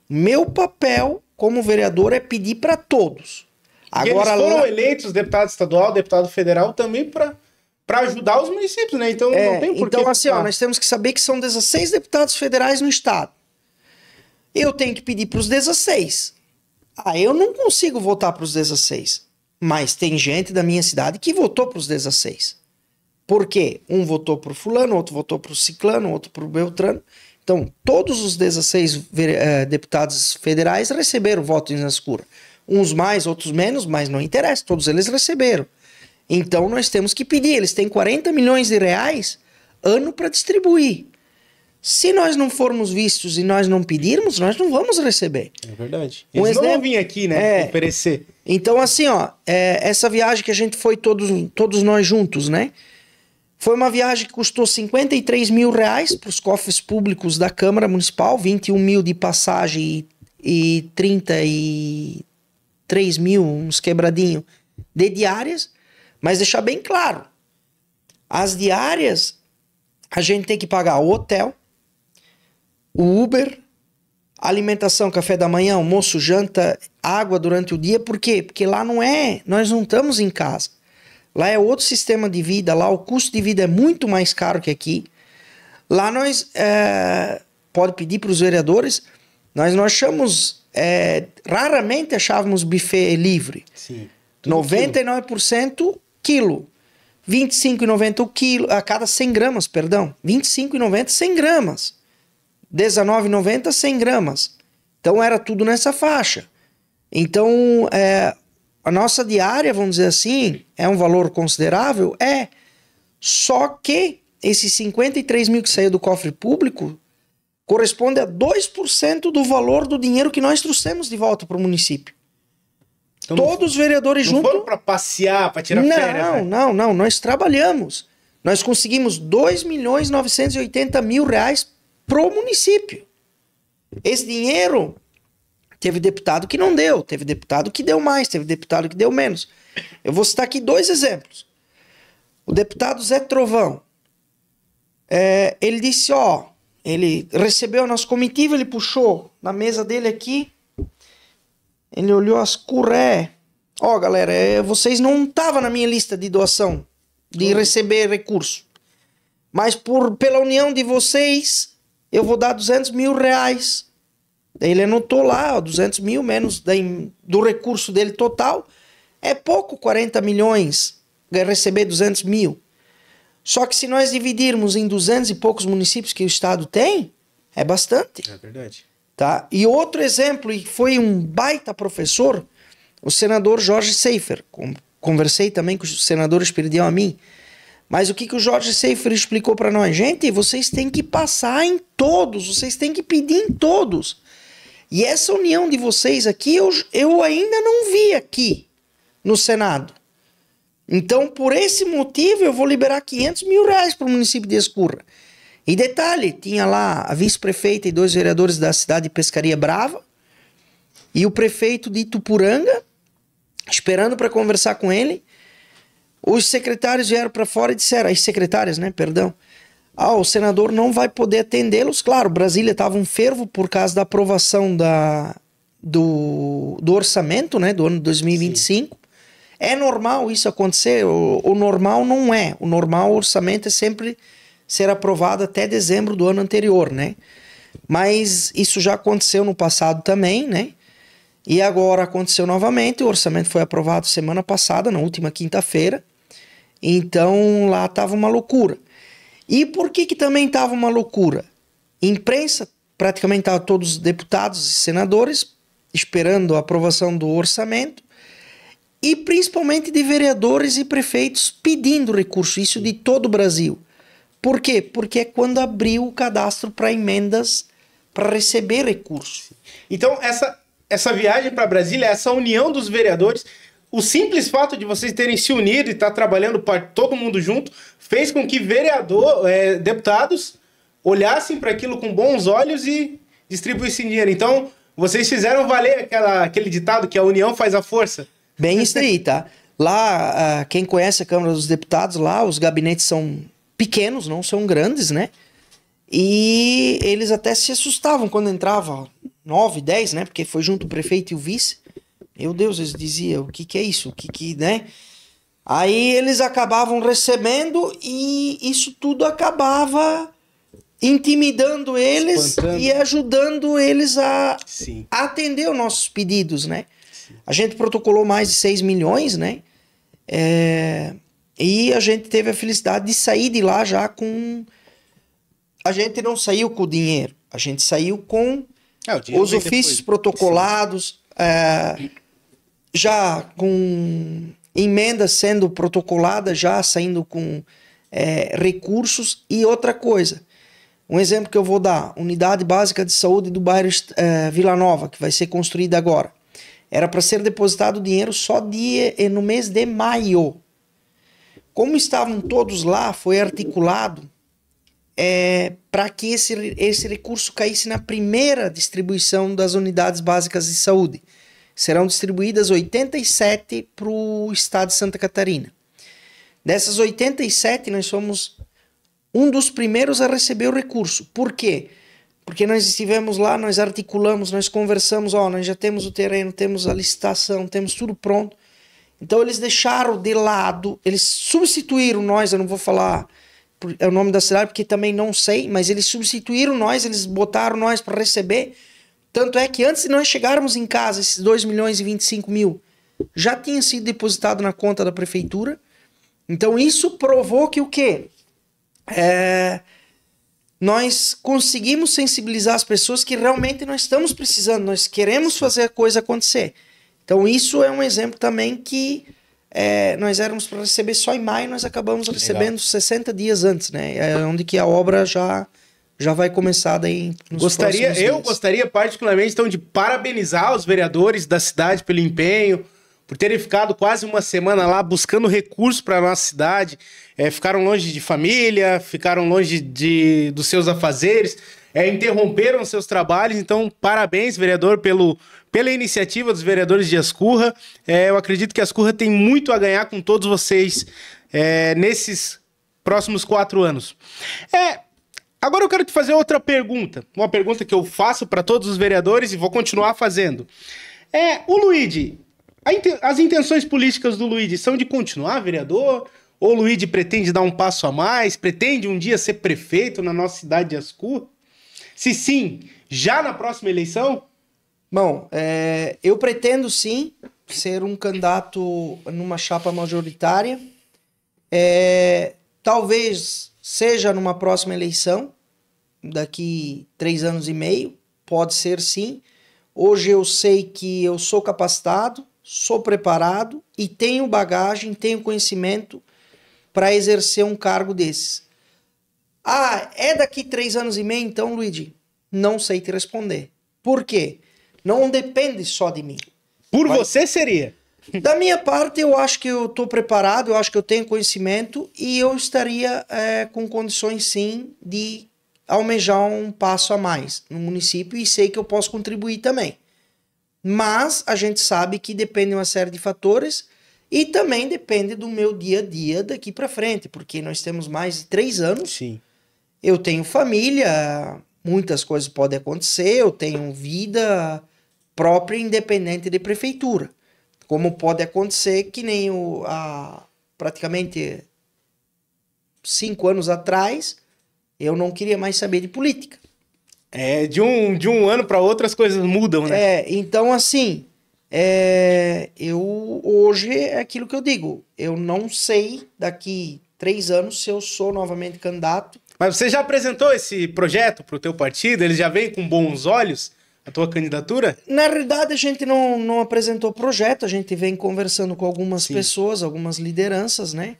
Meu papel como vereador é pedir para todos. Agora, eles foram eleitos deputado estadual, deputado federal também para ajudar os municípios, né? Então não tem porquê. Então, assim, nós temos que saber que são 16 deputados federais no estado. Eu tenho que pedir para os 16. Eu não consigo votar para os 16. Mas tem gente da minha cidade que votou para os 16. Por quê? Um votou para o fulano, outro votou para o ciclano, outro para o beltrano. Então, todos os 16 deputados federais receberam voto na escura. Uns mais, outros menos, mas não interessa. Todos eles receberam. Então, nós temos que pedir. Eles têm 40 milhões de reais ano para distribuir. Se nós não formos vistos e nós não pedirmos, nós não vamos receber. É verdade. Eles não vão vir aqui, né, oferecer. Então, assim, essa viagem que a gente foi todos nós juntos, né? Foi uma viagem que custou 53 mil reais para os cofres públicos da Câmara Municipal, 21 mil de passagem e 33 mil, uns quebradinhos, de diárias. Mas deixar bem claro, as diárias, a gente tem que pagar o hotel, o Uber, alimentação, café da manhã, almoço, janta, água durante o dia. Por quê? Porque lá nós não estamos em casa. Lá é outro sistema de vida, lá o custo de vida é muito mais caro que aqui. Lá nós, pode pedir para os vereadores, nós não achamos, raramente achávamos buffet livre. Sim. 99% quilo. 25,90 o quilo, a cada 100 gramas, perdão. 25,90 100 gramas. 19,90 100 gramas. Então era tudo nessa faixa. Então a nossa diária, vamos dizer assim, é um valor considerável? Só que esses 53 mil que saiu do cofre público corresponde a 2% do valor do dinheiro que nós trouxemos de volta para o município. Então, todos os vereadores juntos. Não foram para passear, para tirar férias? Não. Nós trabalhamos. Nós conseguimos 2.980.000 reais pro município. Esse dinheiro, teve deputado que não deu, teve deputado que deu mais, teve deputado que deu menos. Eu vou citar aqui 2 exemplos. O deputado Zé Trovão, ele disse, ele recebeu a nossa comitiva, ele puxou na mesa dele aqui, ele olhou as curé. Galera, vocês não estavam na minha lista de doação, de receber recurso. Mas pela união de vocês, eu vou dar 200 mil reais. Daí ele anotou lá, 200 mil menos do recurso dele total. É pouco, 40 milhões, receber 200 mil. Só que se nós dividirmos em 200 e poucos municípios que o estado tem, é bastante. É verdade. Tá? E outro exemplo, e foi um baita professor, o senador Jorge Seifer. Conversei também com o senador Espiridião a mim. Mas o que o Jorge Seifer explicou para nós? Gente, vocês têm que passar em todos, vocês têm que pedir em todos. E essa união de vocês aqui, eu ainda não vi aqui no Senado. Então, por esse motivo, eu vou liberar 500 mil reais para o município de Escurra. E detalhe, tinha lá a vice-prefeita e 2 vereadores da cidade de Pescaria Brava e o prefeito de Itupuranga, esperando para conversar com ele. Os secretários vieram para fora e disseram, as secretárias, né, perdão, o senador não vai poder atendê-los. Claro, Brasília estava um fervo por causa da aprovação do orçamento, né, do ano 2025. Sim. É normal isso acontecer? O normal não é. O normal, o orçamento é sempre ser aprovado até dezembro do ano anterior, né? Mas isso já aconteceu no passado também, né? E agora aconteceu novamente. O orçamento foi aprovado semana passada, na última quinta-feira. Então lá estava uma loucura. E por que também estava uma loucura? Imprensa praticamente estavam todos os deputados e senadores esperando a aprovação do orçamento, e principalmente de vereadores e prefeitos pedindo recurso, isso de todo o Brasil. Por quê? Porque é quando abriu o cadastro para emendas para receber recurso. Então, essa viagem para Brasília, essa união dos vereadores, o simples fato de vocês terem se unido e estar trabalhando para todo mundo junto, fez com que deputados olhassem para aquilo com bons olhos e distribuíssem dinheiro. Então, vocês fizeram valer aquele ditado que a união faz a força. Bem isso aí, tá? Lá, quem conhece a Câmara dos Deputados, lá os gabinetes são pequenos, não são grandes, né? E eles até se assustavam quando entrava 9, 10, né? Porque foi junto o prefeito e o vice. Meu Deus, eles diziam, o que é isso? Né? Aí eles acabavam recebendo e isso tudo acabava intimidando eles, espantando, e ajudando eles a atender os nossos pedidos, né? Sim. A gente protocolou mais de 6 milhões, né? E a gente teve a felicidade de sair de lá já com... A gente não saiu com o dinheiro, a gente saiu com os ofícios protocolados, já com emendas sendo protocoladas, já saindo com recursos. E outra coisa, um exemplo que eu vou dar, unidade básica de saúde do bairro Vila Nova, que vai ser construída agora. Era para ser depositado o dinheiro só no mês de maio. Como estavam todos lá, foi articulado para que esse recurso caísse na primeira distribuição das unidades básicas de saúde. Serão distribuídas 87 para o estado de Santa Catarina. Dessas 87, nós somos um dos primeiros a receber o recurso. Por quê? Porque nós estivemos lá, nós articulamos, nós conversamos, nós já temos o terreno, temos a licitação, temos tudo pronto. Então eles deixaram de lado, eles substituíram nós, eu não vou falar o nome da cidade porque também não sei, mas eles substituíram nós, eles botaram nós para receber. Tanto é que antes de nós chegarmos em casa, esses 2 milhões e 25 mil já tinha sido depositado na conta da prefeitura. Então isso provou que o quê? Nós conseguimos sensibilizar as pessoas que realmente nós estamos precisando, nós queremos fazer a coisa acontecer. Então isso é um exemplo também que nós éramos para receber só em maio, nós acabamos recebendo 60 dias antes, né? Onde que a obra já vai começar daí nos próximos dias. Eu gostaria particularmente então de parabenizar os vereadores da cidade pelo empenho, por terem ficado quase uma semana lá buscando recursos para a nossa cidade. Ficaram longe de família, ficaram longe dos seus afazeres, interromperam seus trabalhos. Então, parabéns, vereador, pela iniciativa dos vereadores de Ascurra. Eu acredito que Ascurra tem muito a ganhar com todos vocês nesses próximos 4 anos. Agora eu quero te fazer outra pergunta. Uma pergunta que eu faço para todos os vereadores e vou continuar fazendo. O Luigi, as intenções políticas do Luigi são de continuar vereador? Ou o Luigi pretende dar um passo a mais? Pretende um dia ser prefeito na nossa cidade de Ascurra? Se sim, já na próxima eleição? Bom, eu pretendo sim ser um candidato numa chapa majoritária. Talvez seja numa próxima eleição, daqui 3 anos e meio, pode ser sim. Hoje eu sei que eu sou capacitado, sou preparado e tenho bagagem, tenho conhecimento para exercer um cargo desses. É daqui 3 anos e meio então, Luigi? Não sei te responder. Por quê? Não depende só de mim. Você seria? Da minha parte, eu acho que eu estou preparado, eu acho que eu tenho conhecimento e eu estaria com condições, sim, de almejar um passo a mais no município e sei que eu posso contribuir também. Mas a gente sabe que depende de uma série de fatores e também depende do meu dia a dia daqui para frente, porque nós temos mais de 3 anos. Sim. Eu tenho família, muitas coisas podem acontecer, eu tenho vida própria independente de prefeitura. Como pode acontecer que nem praticamente 5 anos atrás, eu não queria mais saber de política. De um ano para outro as coisas mudam, né? Então assim, eu hoje é aquilo que eu digo, eu não sei daqui 3 anos se eu sou novamente candidato. Mas você já apresentou esse projeto para o teu partido? Ele já veio com bons olhos a tua candidatura? Na realidade, a gente não apresentou projeto, a gente vem conversando com algumas pessoas, algumas lideranças, né?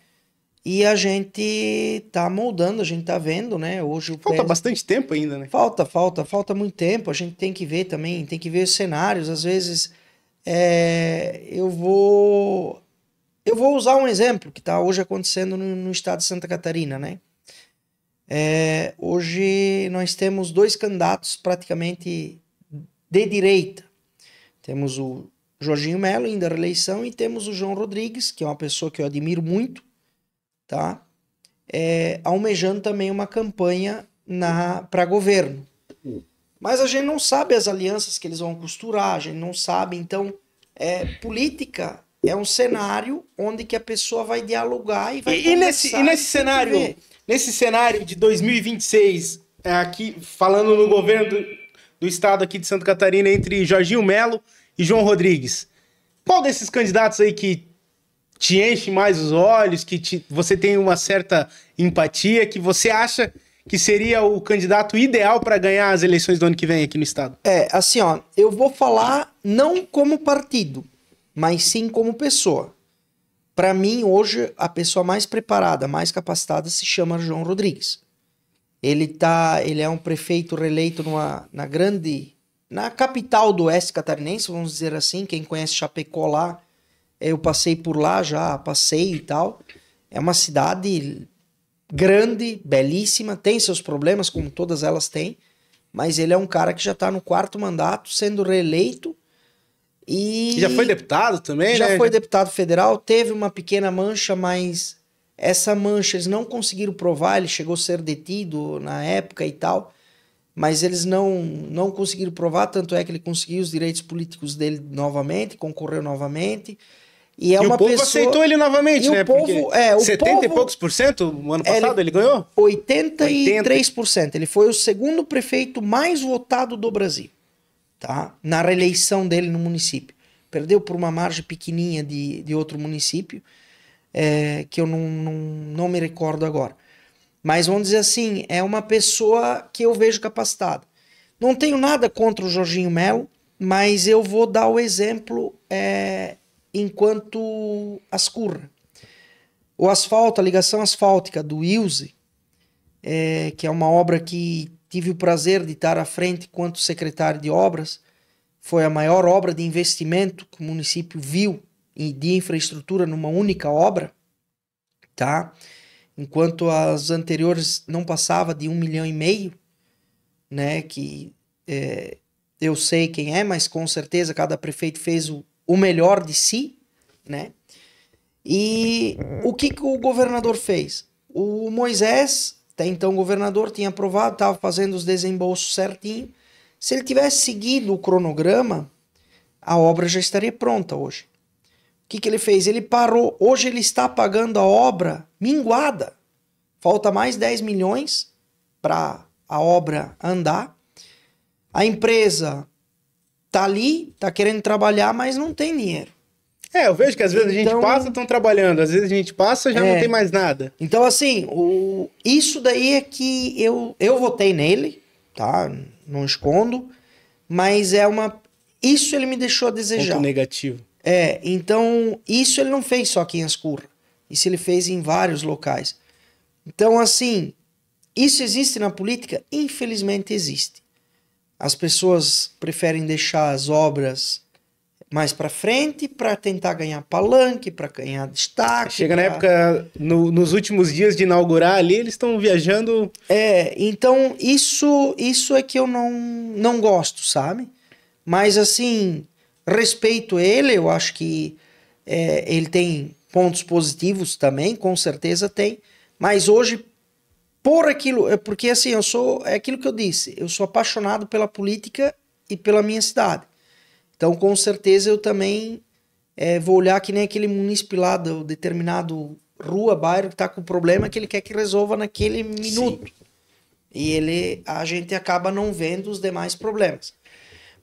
E a gente tá moldando, a gente tá vendo, né? Hoje Falta bastante tempo ainda, né? Falta muito tempo. A gente tem que ver também, tem que ver os cenários. Às vezes, eu vou usar um exemplo que tá hoje acontecendo no estado de Santa Catarina, né? Hoje nós temos 2 candidatos praticamente de direita. Temos o Jorginho Melo, indo à reeleição, e temos o João Rodrigues, que é uma pessoa que eu admiro muito, tá? Almejando também uma campanha para governo. Mas a gente não sabe as alianças que eles vão costurar, a gente não sabe. Então, política é um cenário onde que a pessoa vai dialogar e vai conversar. E nesse cenário de 2026, aqui falando no governo do estado aqui de Santa Catarina, entre Jorginho Melo e João Rodrigues, qual desses candidatos aí que te enche mais os olhos, que você tem uma certa empatia, que você acha que seria o candidato ideal para ganhar as eleições do ano que vem aqui no estado? Assim, ó, eu vou falar não como partido, mas sim como pessoa. Para mim, hoje, a pessoa mais preparada, mais capacitada se chama João Rodrigues. Ele é um prefeito reeleito na capital do oeste catarinense, vamos dizer assim. Quem conhece Chapecó lá, eu passei por lá já, passei e tal. É uma cidade grande, belíssima, tem seus problemas, como todas elas têm, mas ele é um cara que já está no 4º mandato, sendo reeleito. E já foi deputado também, já né? Já foi deputado federal, teve uma pequena mancha, mas essa mancha eles não conseguiram provar, ele chegou a ser detido na época e tal, mas eles não conseguiram provar, tanto é que ele conseguiu os direitos políticos dele novamente, concorreu novamente. E o povo aceitou ele novamente, né? Porque 70 e poucos por cento no ano passado ele ganhou? 83%. Ele foi o 2º prefeito mais votado do Brasil, tá? Na reeleição dele no município. Perdeu por uma margem pequenininha de outro município, que eu não me recordo agora. Mas vamos dizer assim, é uma pessoa que eu vejo capacitada. Não tenho nada contra o Jorginho Melo, mas eu vou dar o exemplo enquanto Ascurra. O asfalto, a ligação asfáltica do Ilse, que é uma obra que tive o prazer de estar à frente enquanto secretário de obras, foi a maior obra de investimento que o município viu de infraestrutura numa única obra, tá? Enquanto as anteriores não passava de 1,5 milhão, né? Que eu sei quem é, mas com certeza cada prefeito fez o melhor de si, né? E o que o governador fez? O Moisés, até então governador, tinha aprovado, estava fazendo os desembolsos certinho. Se ele tivesse seguido o cronograma, a obra já estaria pronta hoje. O que ele fez? Ele parou. Hoje ele está pagando a obra minguada. Falta mais 10 milhões para a obra andar. A empresa tá ali, tá querendo trabalhar, mas não tem dinheiro. Eu vejo que às vezes a gente passa, estão trabalhando. Às vezes a gente passa, já não tem mais nada. Então, assim, isso daí é que eu votei nele, tá? Não escondo, mas isso ele me deixou a desejar. Ponto negativo. Então, isso ele não fez só aqui em Ascurra. Isso ele fez em vários locais. Então, assim, isso existe na política? Infelizmente existe. As pessoas preferem deixar as obras mais para frente para tentar ganhar palanque, para ganhar destaque. Chega na época, nos últimos dias de inaugurar ali, eles estão viajando... Então isso é que eu não gosto, sabe? Mas assim, respeito ele, eu acho que ele tem pontos positivos também, com certeza tem, mas hoje, porque assim, é aquilo que eu disse, eu sou apaixonado pela política e pela minha cidade. Então, com certeza, eu também vou olhar que nem aquele munícipe lá do determinado rua, bairro, que está com problema que ele quer que resolva naquele minuto. Sim. E a gente acaba não vendo os demais problemas.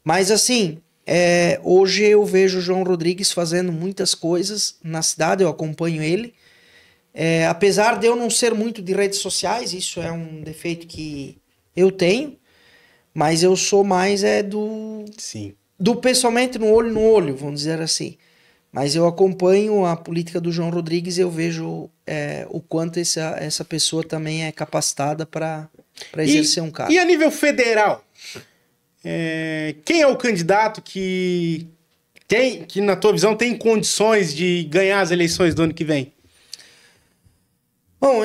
Mas, assim, hoje eu vejo o João Rodrigues fazendo muitas coisas na cidade, eu acompanho ele. Apesar de eu não ser muito de redes sociais, isso é um defeito que eu tenho, mas eu sou mais Sim. do pessoalmente no olho, vamos dizer assim. Mas eu acompanho a política do João Rodrigues e eu vejo o quanto essa pessoa também é capacitada para exercer um cargo. E a nível federal, quem é o candidato que na tua visão, tem condições de ganhar as eleições do ano que vem? Bom,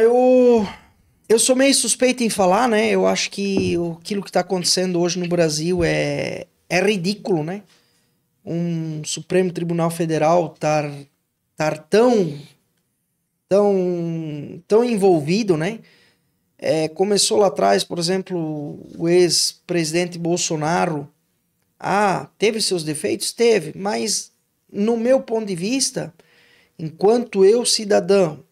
eu sou meio suspeito em falar, né? Eu acho que aquilo que está acontecendo hoje no Brasil é ridículo, né? Um Supremo Tribunal Federal estar tão envolvido, né? Começou lá atrás, por exemplo, o ex-presidente Bolsonaro. Teve seus defeitos? Teve, mas no meu ponto de vista, enquanto eu cidadão,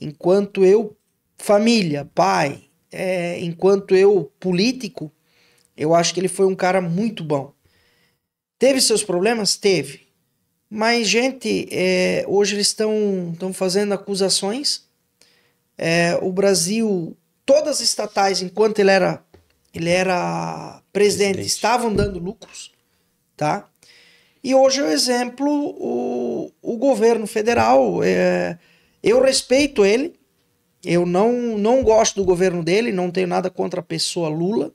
enquanto eu família, pai, enquanto eu político, eu acho que ele foi um cara muito bom. Teve seus problemas? Teve. Mas, gente, hoje eles estão fazendo acusações. O Brasil, todas as estatais, enquanto ele era presidente, estavam dando lucros, tá? E hoje é o exemplo, o governo federal. Eu respeito ele, eu não gosto do governo dele, não tenho nada contra a pessoa Lula,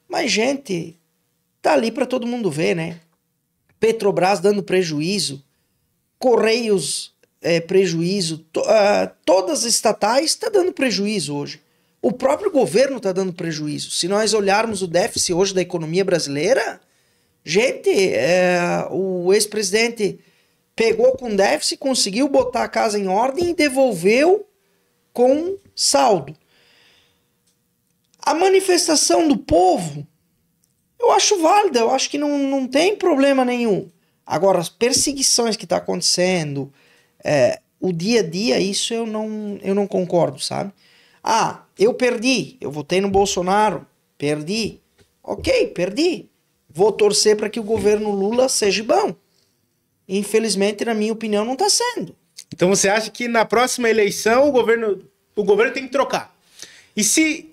mas, gente, tá ali para todo mundo ver, né? Petrobras dando prejuízo, Correios prejuízo, todas as estatais estão dando prejuízo hoje. O próprio governo está dando prejuízo. Se nós olharmos o déficit hoje da economia brasileira, gente, o ex-presidente pegou com déficit, conseguiu botar a casa em ordem e devolveu com saldo. A manifestação do povo, eu acho válida, eu acho que não tem problema nenhum. Agora, as perseguições que estão acontecendo, o dia a dia, isso eu não concordo, sabe? Eu perdi, eu votei no Bolsonaro, perdi. Ok, perdi. Vou torcer para que o governo Lula seja bom. Infelizmente, na minha opinião, não está sendo. Então você acha que na próxima eleição o governo tem que trocar? E se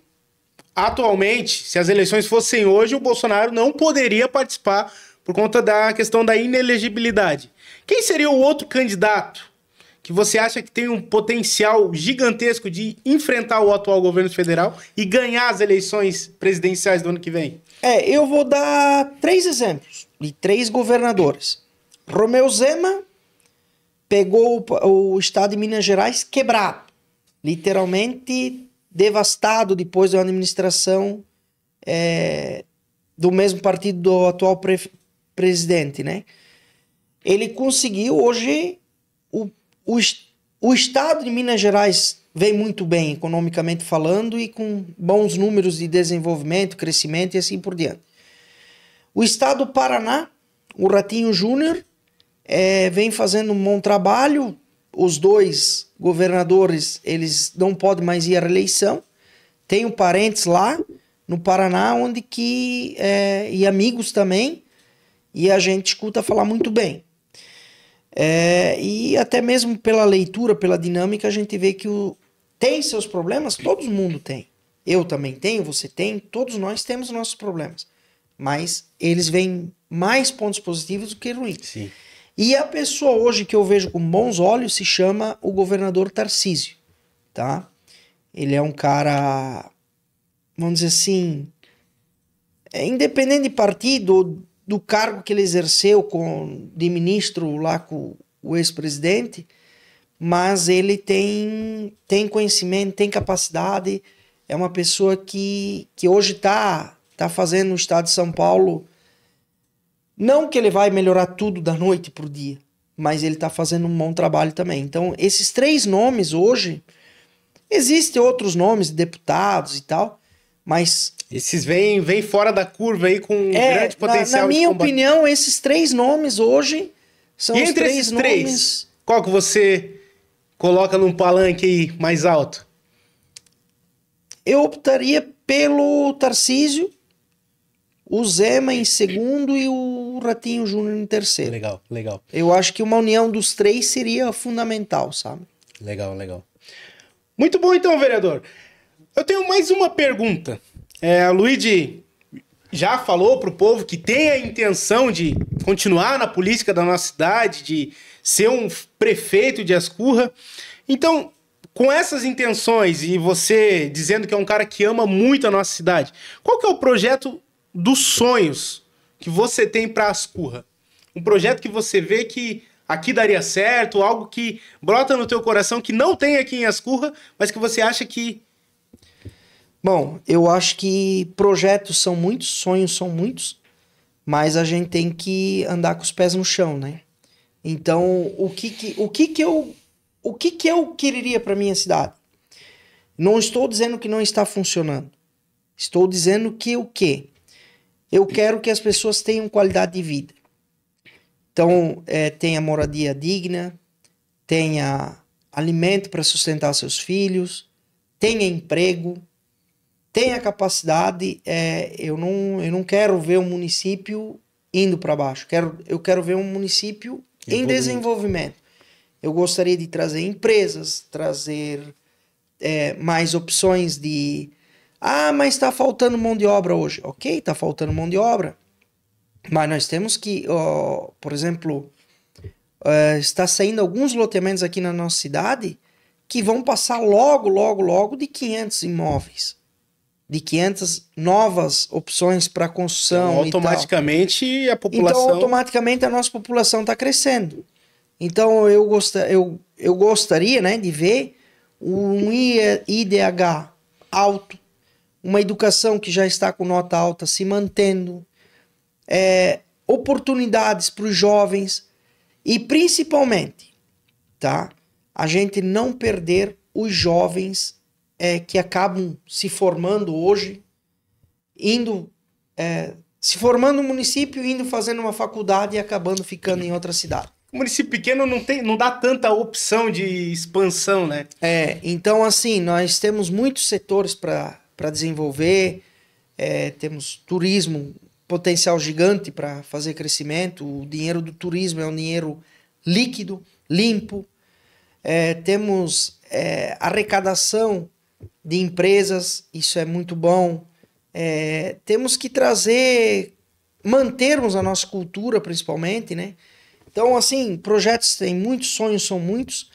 atualmente, se as eleições fossem hoje, o Bolsonaro não poderia participar por conta da questão da inelegibilidade. Quem seria o outro candidato que você acha que tem um potencial gigantesco de enfrentar o atual governo federal e ganhar as eleições presidenciais do ano que vem? Eu vou dar 3 exemplos de 3 governadores. Romeu Zema pegou o estado de Minas Gerais quebrado, literalmente devastado depois da administração do mesmo partido do atual presidente, né? Ele conseguiu hoje o estado de Minas Gerais vem muito bem economicamente falando e com bons números de desenvolvimento, crescimento e assim por diante. O estado do Paraná, o Ratinho Júnior, vem fazendo um bom trabalho. Os 2 governadores, eles não podem mais ir à reeleição. Tenho parentes lá no Paraná, e amigos também, e a gente escuta falar muito bem. E até mesmo pela leitura, pela dinâmica, a gente vê que tem seus problemas, todo mundo tem. Eu também tenho, você tem, todos nós temos nossos problemas. Mas eles veem mais pontos positivos do que ruins. Sim. E a pessoa hoje que eu vejo com bons olhos se chama o governador Tarcísio, tá? Ele é um cara, vamos dizer assim, independente de partido, do cargo que ele exerceu de ministro lá com o ex-presidente, mas ele tem conhecimento, tem capacidade, é uma pessoa que hoje está fazendo no estado de São Paulo. Não que ele vai melhorar tudo da noite para o dia, mas ele está fazendo um bom trabalho também. Então, esses 3 nomes hoje, existem outros nomes de deputados e tal, mas... Esses vêm fora da curva aí com grande potencial. Na minha opinião, esses 3 nomes hoje são os 3 nomes... Qual que você coloca num palanque aí mais alto? Eu optaria pelo Tarcísio, o Zema em segundo e o Ratinho Júnior em terceiro. Legal. Eu acho que uma união dos 3 seria fundamental, sabe? Legal. Muito bom então, vereador. Eu tenho mais uma pergunta. O Luigi já falou para o povo que tem a intenção de continuar na política da nossa cidade, de ser um prefeito de Ascurra. Então, com essas intenções e você dizendo que é um cara que ama muito a nossa cidade, qual que é o projeto dos sonhos que você tem para Ascurra? Um projeto que você vê que aqui daria certo, algo que brota no teu coração que não tem aqui em Ascurra, mas que você acha que... Bom, eu acho que projetos são muitos, sonhos são muitos, mas a gente tem que andar com os pés no chão, né? Então, o que eu quereria para minha cidade? Não estou dizendo que não está funcionando. Estou dizendo que o quê? Eu quero que as pessoas tenham qualidade de vida. Então, tenha moradia digna, tenha alimento para sustentar seus filhos, tenha emprego, tenha capacidade. Eu não quero ver um município indo para baixo. Eu quero ver um município em desenvolvimento. Eu gostaria de trazer empresas, trazer mais opções de... mas está faltando mão de obra hoje. Ok, está faltando mão de obra. Mas nós temos que, por exemplo, está saindo alguns loteamentos aqui na nossa cidade que vão passar logo de 500 imóveis. De 500 novas opções para construção. Então, automaticamente a população... Então, automaticamente a nossa população está crescendo. Então, eu gostaria, né, de ver um IDH alto, uma educação que já está com nota alta se mantendo, oportunidades para os jovens e, principalmente, tá, a gente não perder os jovens que acabam se formando hoje, se formando no município, indo fazendo uma faculdade e acabando ficando em outra cidade. O município pequeno não dá tanta opção de expansão, né? Então, assim, nós temos muitos setores para desenvolver, temos turismo, potencial gigante para fazer crescimento, o dinheiro do turismo é um dinheiro líquido, limpo, temos arrecadação de empresas, isso é muito bom, temos que mantermos a nossa cultura principalmente, né? Então, assim, projetos tem muitos, sonhos são muitos.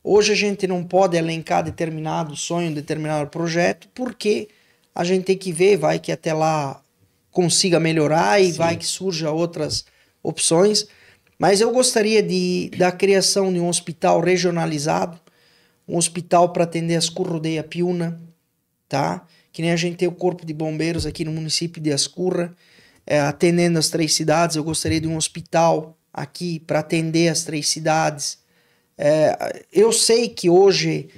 Hoje a gente não pode elencar determinado sonho, determinado projeto, porque a gente tem que ver, vai que até lá consiga melhorar e vai que surja outras opções. Mas eu gostaria da criação de um hospital regionalizado, um hospital para atender Ascurra, Rodeia, Piúna, tá? Que nem a gente tem o Corpo de Bombeiros aqui no município de Ascurra, atendendo as 3 cidades. Eu gostaria de um hospital aqui para atender as 3 cidades. Eu sei que hoje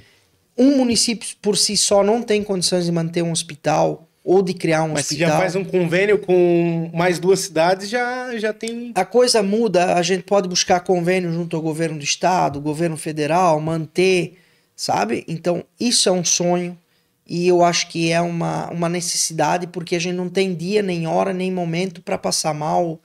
um município por si só não tem condições de manter um hospital ou de criar um hospital. Mas se já faz um convênio com mais 2 cidades, já tem... A coisa muda, a gente pode buscar convênio junto ao governo do estado, governo federal, manter, sabe? Então, isso é um sonho e eu acho que é uma necessidade, porque a gente não tem dia, nem hora, nem momento para passar mal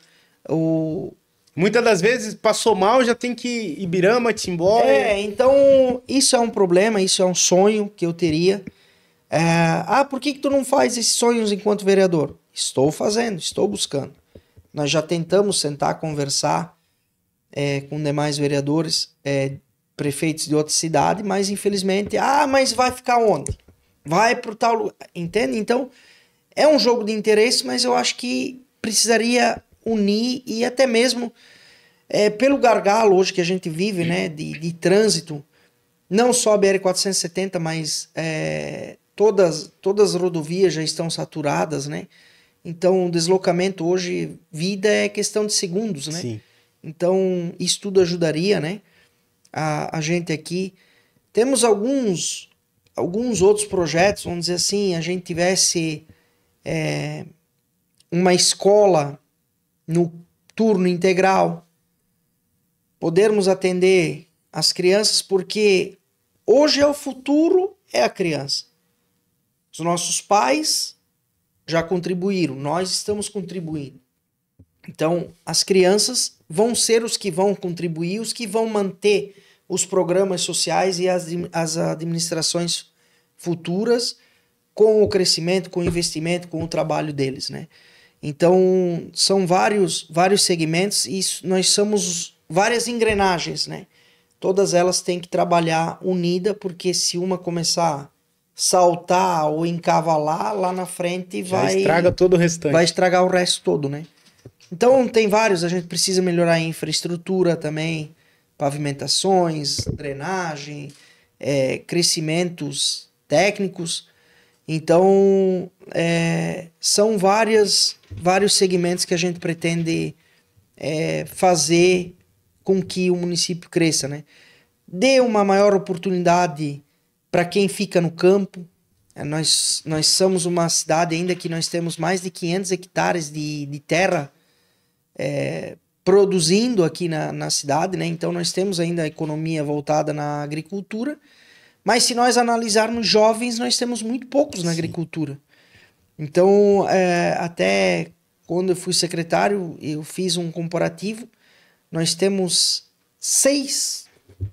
ou... Muitas das vezes passou mal, já tem que ir Ibirama, Timbó. Então isso é um problema, isso é um sonho que eu teria. Por que tu não faz esses sonhos enquanto vereador? Estou fazendo, estou buscando. Nós já tentamos sentar, conversar com demais vereadores, prefeitos de outra cidade, mas infelizmente, mas vai ficar onde? Vai pro tal lugar, entende? Então é um jogo de interesse, mas eu acho que precisaria unir e até mesmo pelo gargalo hoje que a gente vive, né, de trânsito, não só a BR-470, mas todas as rodovias já estão saturadas, né? Então o deslocamento hoje, vida é questão de segundos, né? Sim. Então isso tudo ajudaria, né? A gente aqui. Temos alguns outros projetos, vamos dizer assim, a gente tivesse uma escola no turno integral, podermos atender as crianças, porque hoje é o futuro, é a criança. Os nossos pais já contribuíram, nós estamos contribuindo. Então, as crianças vão ser os que vão contribuir, os que vão manter os programas sociais e as administrações futuras com o crescimento, com o investimento, com o trabalho deles, né? Então, são vários segmentos e nós somos várias engrenagens, né? Todas elas têm que trabalhar unida, porque se uma começar a saltar ou encavalar, lá na frente Já estraga todo o restante. Vai estragar o resto todo, né? Então, tem vários. A gente precisa melhorar a infraestrutura também, pavimentações, drenagem, crescimentos técnicos. Então, são vários segmentos que a gente pretende fazer com que o município cresça, né? Dê uma maior oportunidade para quem fica no campo. Nós somos uma cidade ainda que nós temos mais de 500 hectares de terra produzindo aqui na cidade, né? Então nós temos ainda a economia voltada na agricultura, mas se nós analisarmos jovens, nós temos muito poucos na agricultura. Então, até quando eu fui secretário, eu fiz um comparativo. Nós temos 6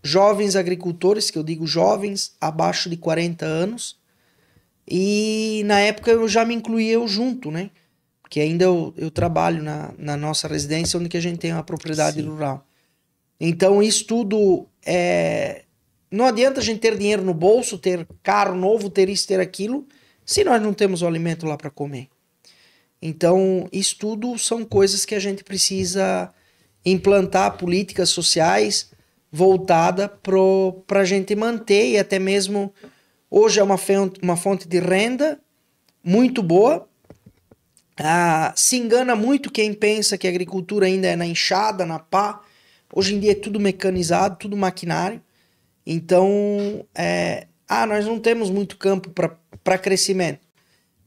jovens agricultores, que eu digo jovens, abaixo de 40 anos. E na época eu já me incluí eu junto, né? Porque ainda eu trabalho na nossa residência, onde que a gente tem uma propriedade rural. Então isso tudo não adianta a gente ter dinheiro no bolso, ter carro novo, ter isso, ter aquilo, se nós não temos o alimento lá para comer. Então isso tudo são coisas que a gente precisa implantar, políticas sociais voltada para a gente manter, e até mesmo hoje é uma fonte de renda muito boa. Se engana muito quem pensa que a agricultura ainda é na enxada, na pá. Hoje em dia é tudo mecanizado, tudo maquinário. Então, nós não temos muito campo para crescimento.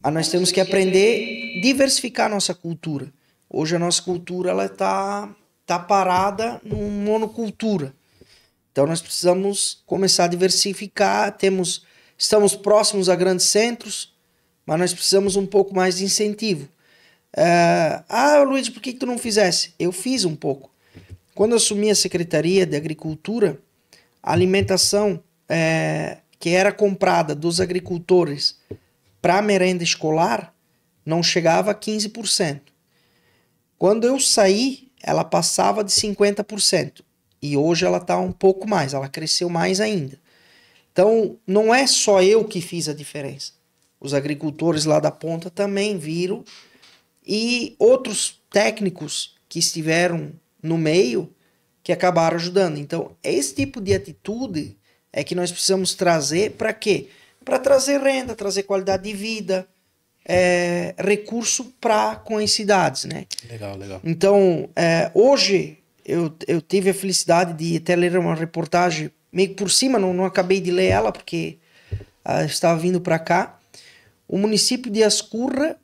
Mas nós temos que aprender a diversificar a nossa cultura. Hoje a nossa cultura ela tá parada numa monocultura. Então nós precisamos começar a diversificar. Estamos próximos a grandes centros, mas nós precisamos um pouco mais de incentivo. Luiz, por que tu não fizesse? Eu fiz um pouco. Quando eu assumi a Secretaria de Agricultura, a alimentação que era comprada dos agricultores para a merenda escolar não chegava a 15%. Quando eu saí, ela passava de 50%. E hoje ela está um pouco mais, ela cresceu mais ainda. Então, não é só eu que fiz a diferença. Os agricultores lá da ponta também viram, e outros técnicos que estiveram no meio que acabaram ajudando. Então, esse tipo de atitude é que nós precisamos trazer para quê? Para trazer renda, trazer qualidade de vida, recurso com as cidades, né? Legal. Então, hoje eu tive a felicidade de até ler uma reportagem meio por cima, não acabei de ler ela porque estava vindo para cá. O município de Ascurra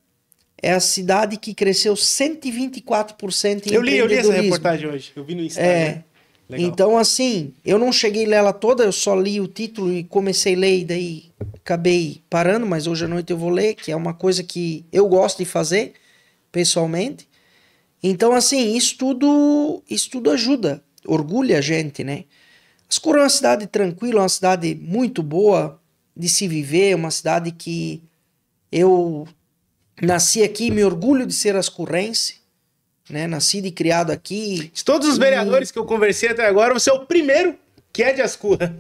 é a cidade que cresceu 124% em eu li essa empreendedorismo. reportagem hoje, eu vi no Instagram. Então, assim, eu não cheguei a ler ela toda, eu só li o título e comecei a ler, e daí acabei parando, mas hoje à noite eu vou ler, que é uma coisa que eu gosto de fazer, pessoalmente. Então, assim, isso tudo ajuda, orgulha a gente, né? Ascurra é uma cidade tranquila, uma cidade muito boa de se viver, uma cidade que eu nasci aqui, me orgulho de ser ascurrense, né? Nascido e criado aqui. De todos os vereadores que eu conversei até agora, você é o primeiro que é de Ascurra.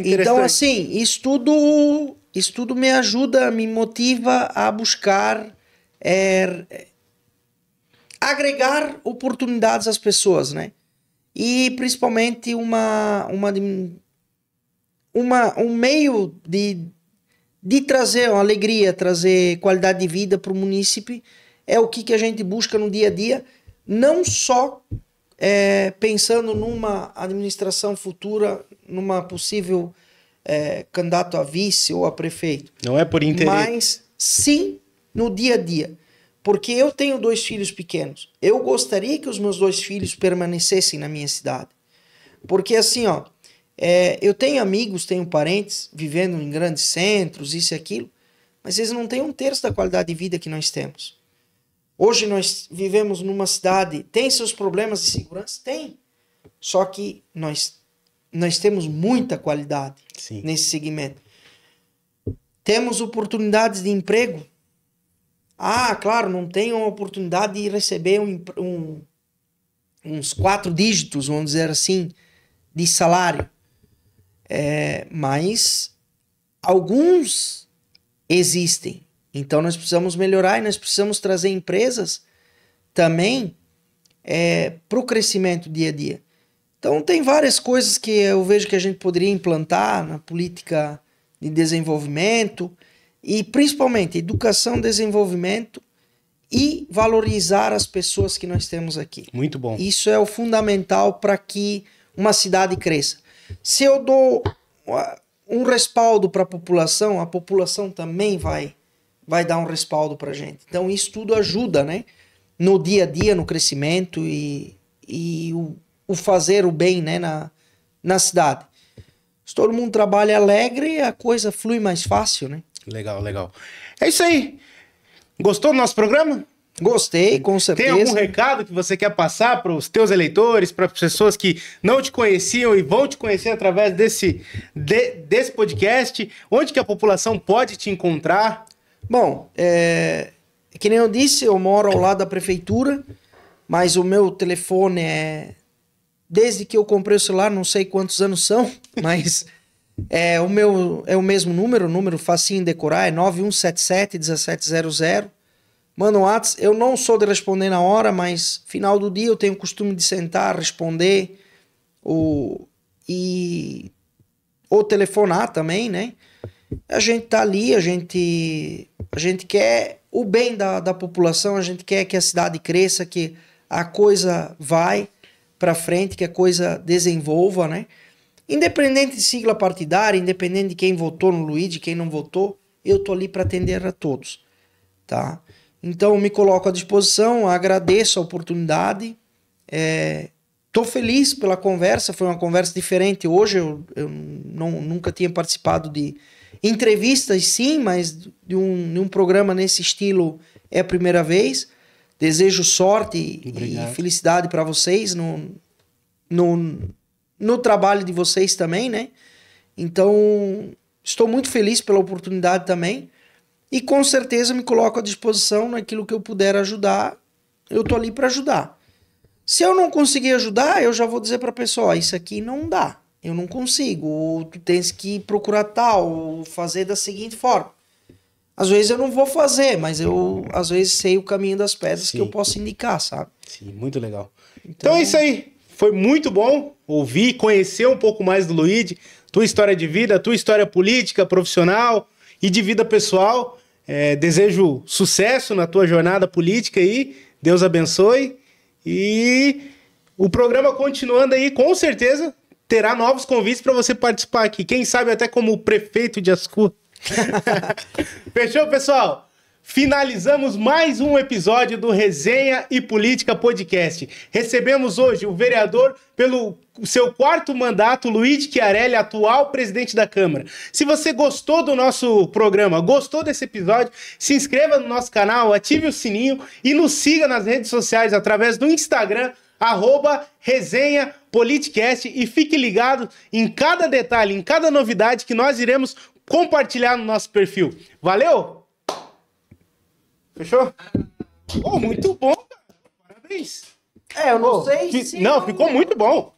Então, assim, isso tudo me ajuda, me motiva a buscar agregar oportunidades às pessoas, né? E principalmente um meio de trazer uma alegria, trazer qualidade de vida para o munícipe, é o que a gente busca no dia a dia, não só pensando numa administração futura, numa possível candidato a vice ou a prefeito. Não é por interesse. Mas sim no dia a dia. Porque eu tenho 2 filhos pequenos. Eu gostaria que os meus 2 filhos permanecessem na minha cidade. Porque assim, eu tenho amigos, tenho parentes vivendo em grandes centros, isso e aquilo, mas eles não têm 1/3 da qualidade de vida que nós temos. Hoje nós vivemos numa cidade, tem seus problemas de segurança? Tem. Só que nós nós temos muita qualidade nesse segmento. Temos oportunidades de emprego. Claro, não tenho a oportunidade de receber uns 4 dígitos, vamos dizer assim, de salário. Mas alguns existem. Então nós precisamos melhorar e nós precisamos trazer empresas também para o crescimento dia a dia. Então tem várias coisas que eu vejo que a gente poderia implantar na política de desenvolvimento e principalmente educação, desenvolvimento e valorizar as pessoas que nós temos aqui. Muito bom. Isso é o fundamental para que uma cidade cresça. Se eu dou um respaldo para a população também vai dar um respaldo para a gente. Então isso tudo ajuda, né? No dia a dia, no crescimento e o fazer o bem, né? na cidade. Se todo mundo trabalha alegre, a coisa flui mais fácil, né? Legal. É isso aí. Gostou do nosso programa? Gostei, com certeza. Tem algum recado que você quer passar para os teus eleitores, para as pessoas que não te conheciam e vão te conhecer através desse podcast? Onde que a população pode te encontrar? Bom, que nem eu disse, eu moro ao lado da prefeitura, mas o meu telefone desde que eu comprei o celular, não sei quantos anos são, mas o mesmo número facinho de decorar, é 9177-1700. Manda um WhatsApp. Eu não sou de responder na hora, mas final do dia eu tenho o costume de sentar, responder ou telefonar também, né? A gente tá ali, a gente quer o bem da população, a gente quer que a cidade cresça, que a coisa vai para frente, que a coisa desenvolva, né? Independente de sigla partidária, independente de quem votou no Luiz, quem não votou, eu tô ali para atender a todos, tá? Então me coloco à disposição, agradeço a oportunidade, tô feliz pela conversa, foi uma conversa diferente hoje, eu nunca tinha participado de entrevistas sim, mas de um programa nesse estilo é a primeira vez. Desejo sorte e felicidade para vocês no trabalho de vocês também, né? Então, estou muito feliz pela oportunidade também e com certeza me coloco à disposição naquilo que eu puder ajudar, eu tô ali para ajudar. Se eu não conseguir ajudar, eu já vou dizer para a pessoa, isso aqui não dá, eu não consigo, ou tu tens que procurar tal, ou fazer da seguinte forma. Às vezes eu não vou fazer, mas eu às vezes sei o caminho das pedras que eu posso indicar, sabe? Sim, muito legal. Então é isso aí. Foi muito bom ouvir, conhecer um pouco mais do Luiz, tua história de vida, tua história política, profissional e de vida pessoal. Desejo sucesso na tua jornada política aí. Deus abençoe. E o programa continuando aí, com certeza terá novos convites para você participar aqui. Quem sabe até como prefeito de Ascu. Fechou, pessoal? Finalizamos mais um episódio do Resenha e Política Podcast. Recebemos hoje o vereador pelo seu 4º mandato, Luiz Chiarelli, atual presidente da Câmara. Se você gostou do nosso programa, gostou desse episódio, se inscreva no nosso canal, ative o sininho e nos siga nas redes sociais através do Instagram, @Resenha Politicast, e fique ligado em cada detalhe, em cada novidade que nós iremos compartilhar no nosso perfil. Valeu? Fechou? Muito bom, cara. Parabéns. Eu não sei se... Não, ficou muito bom.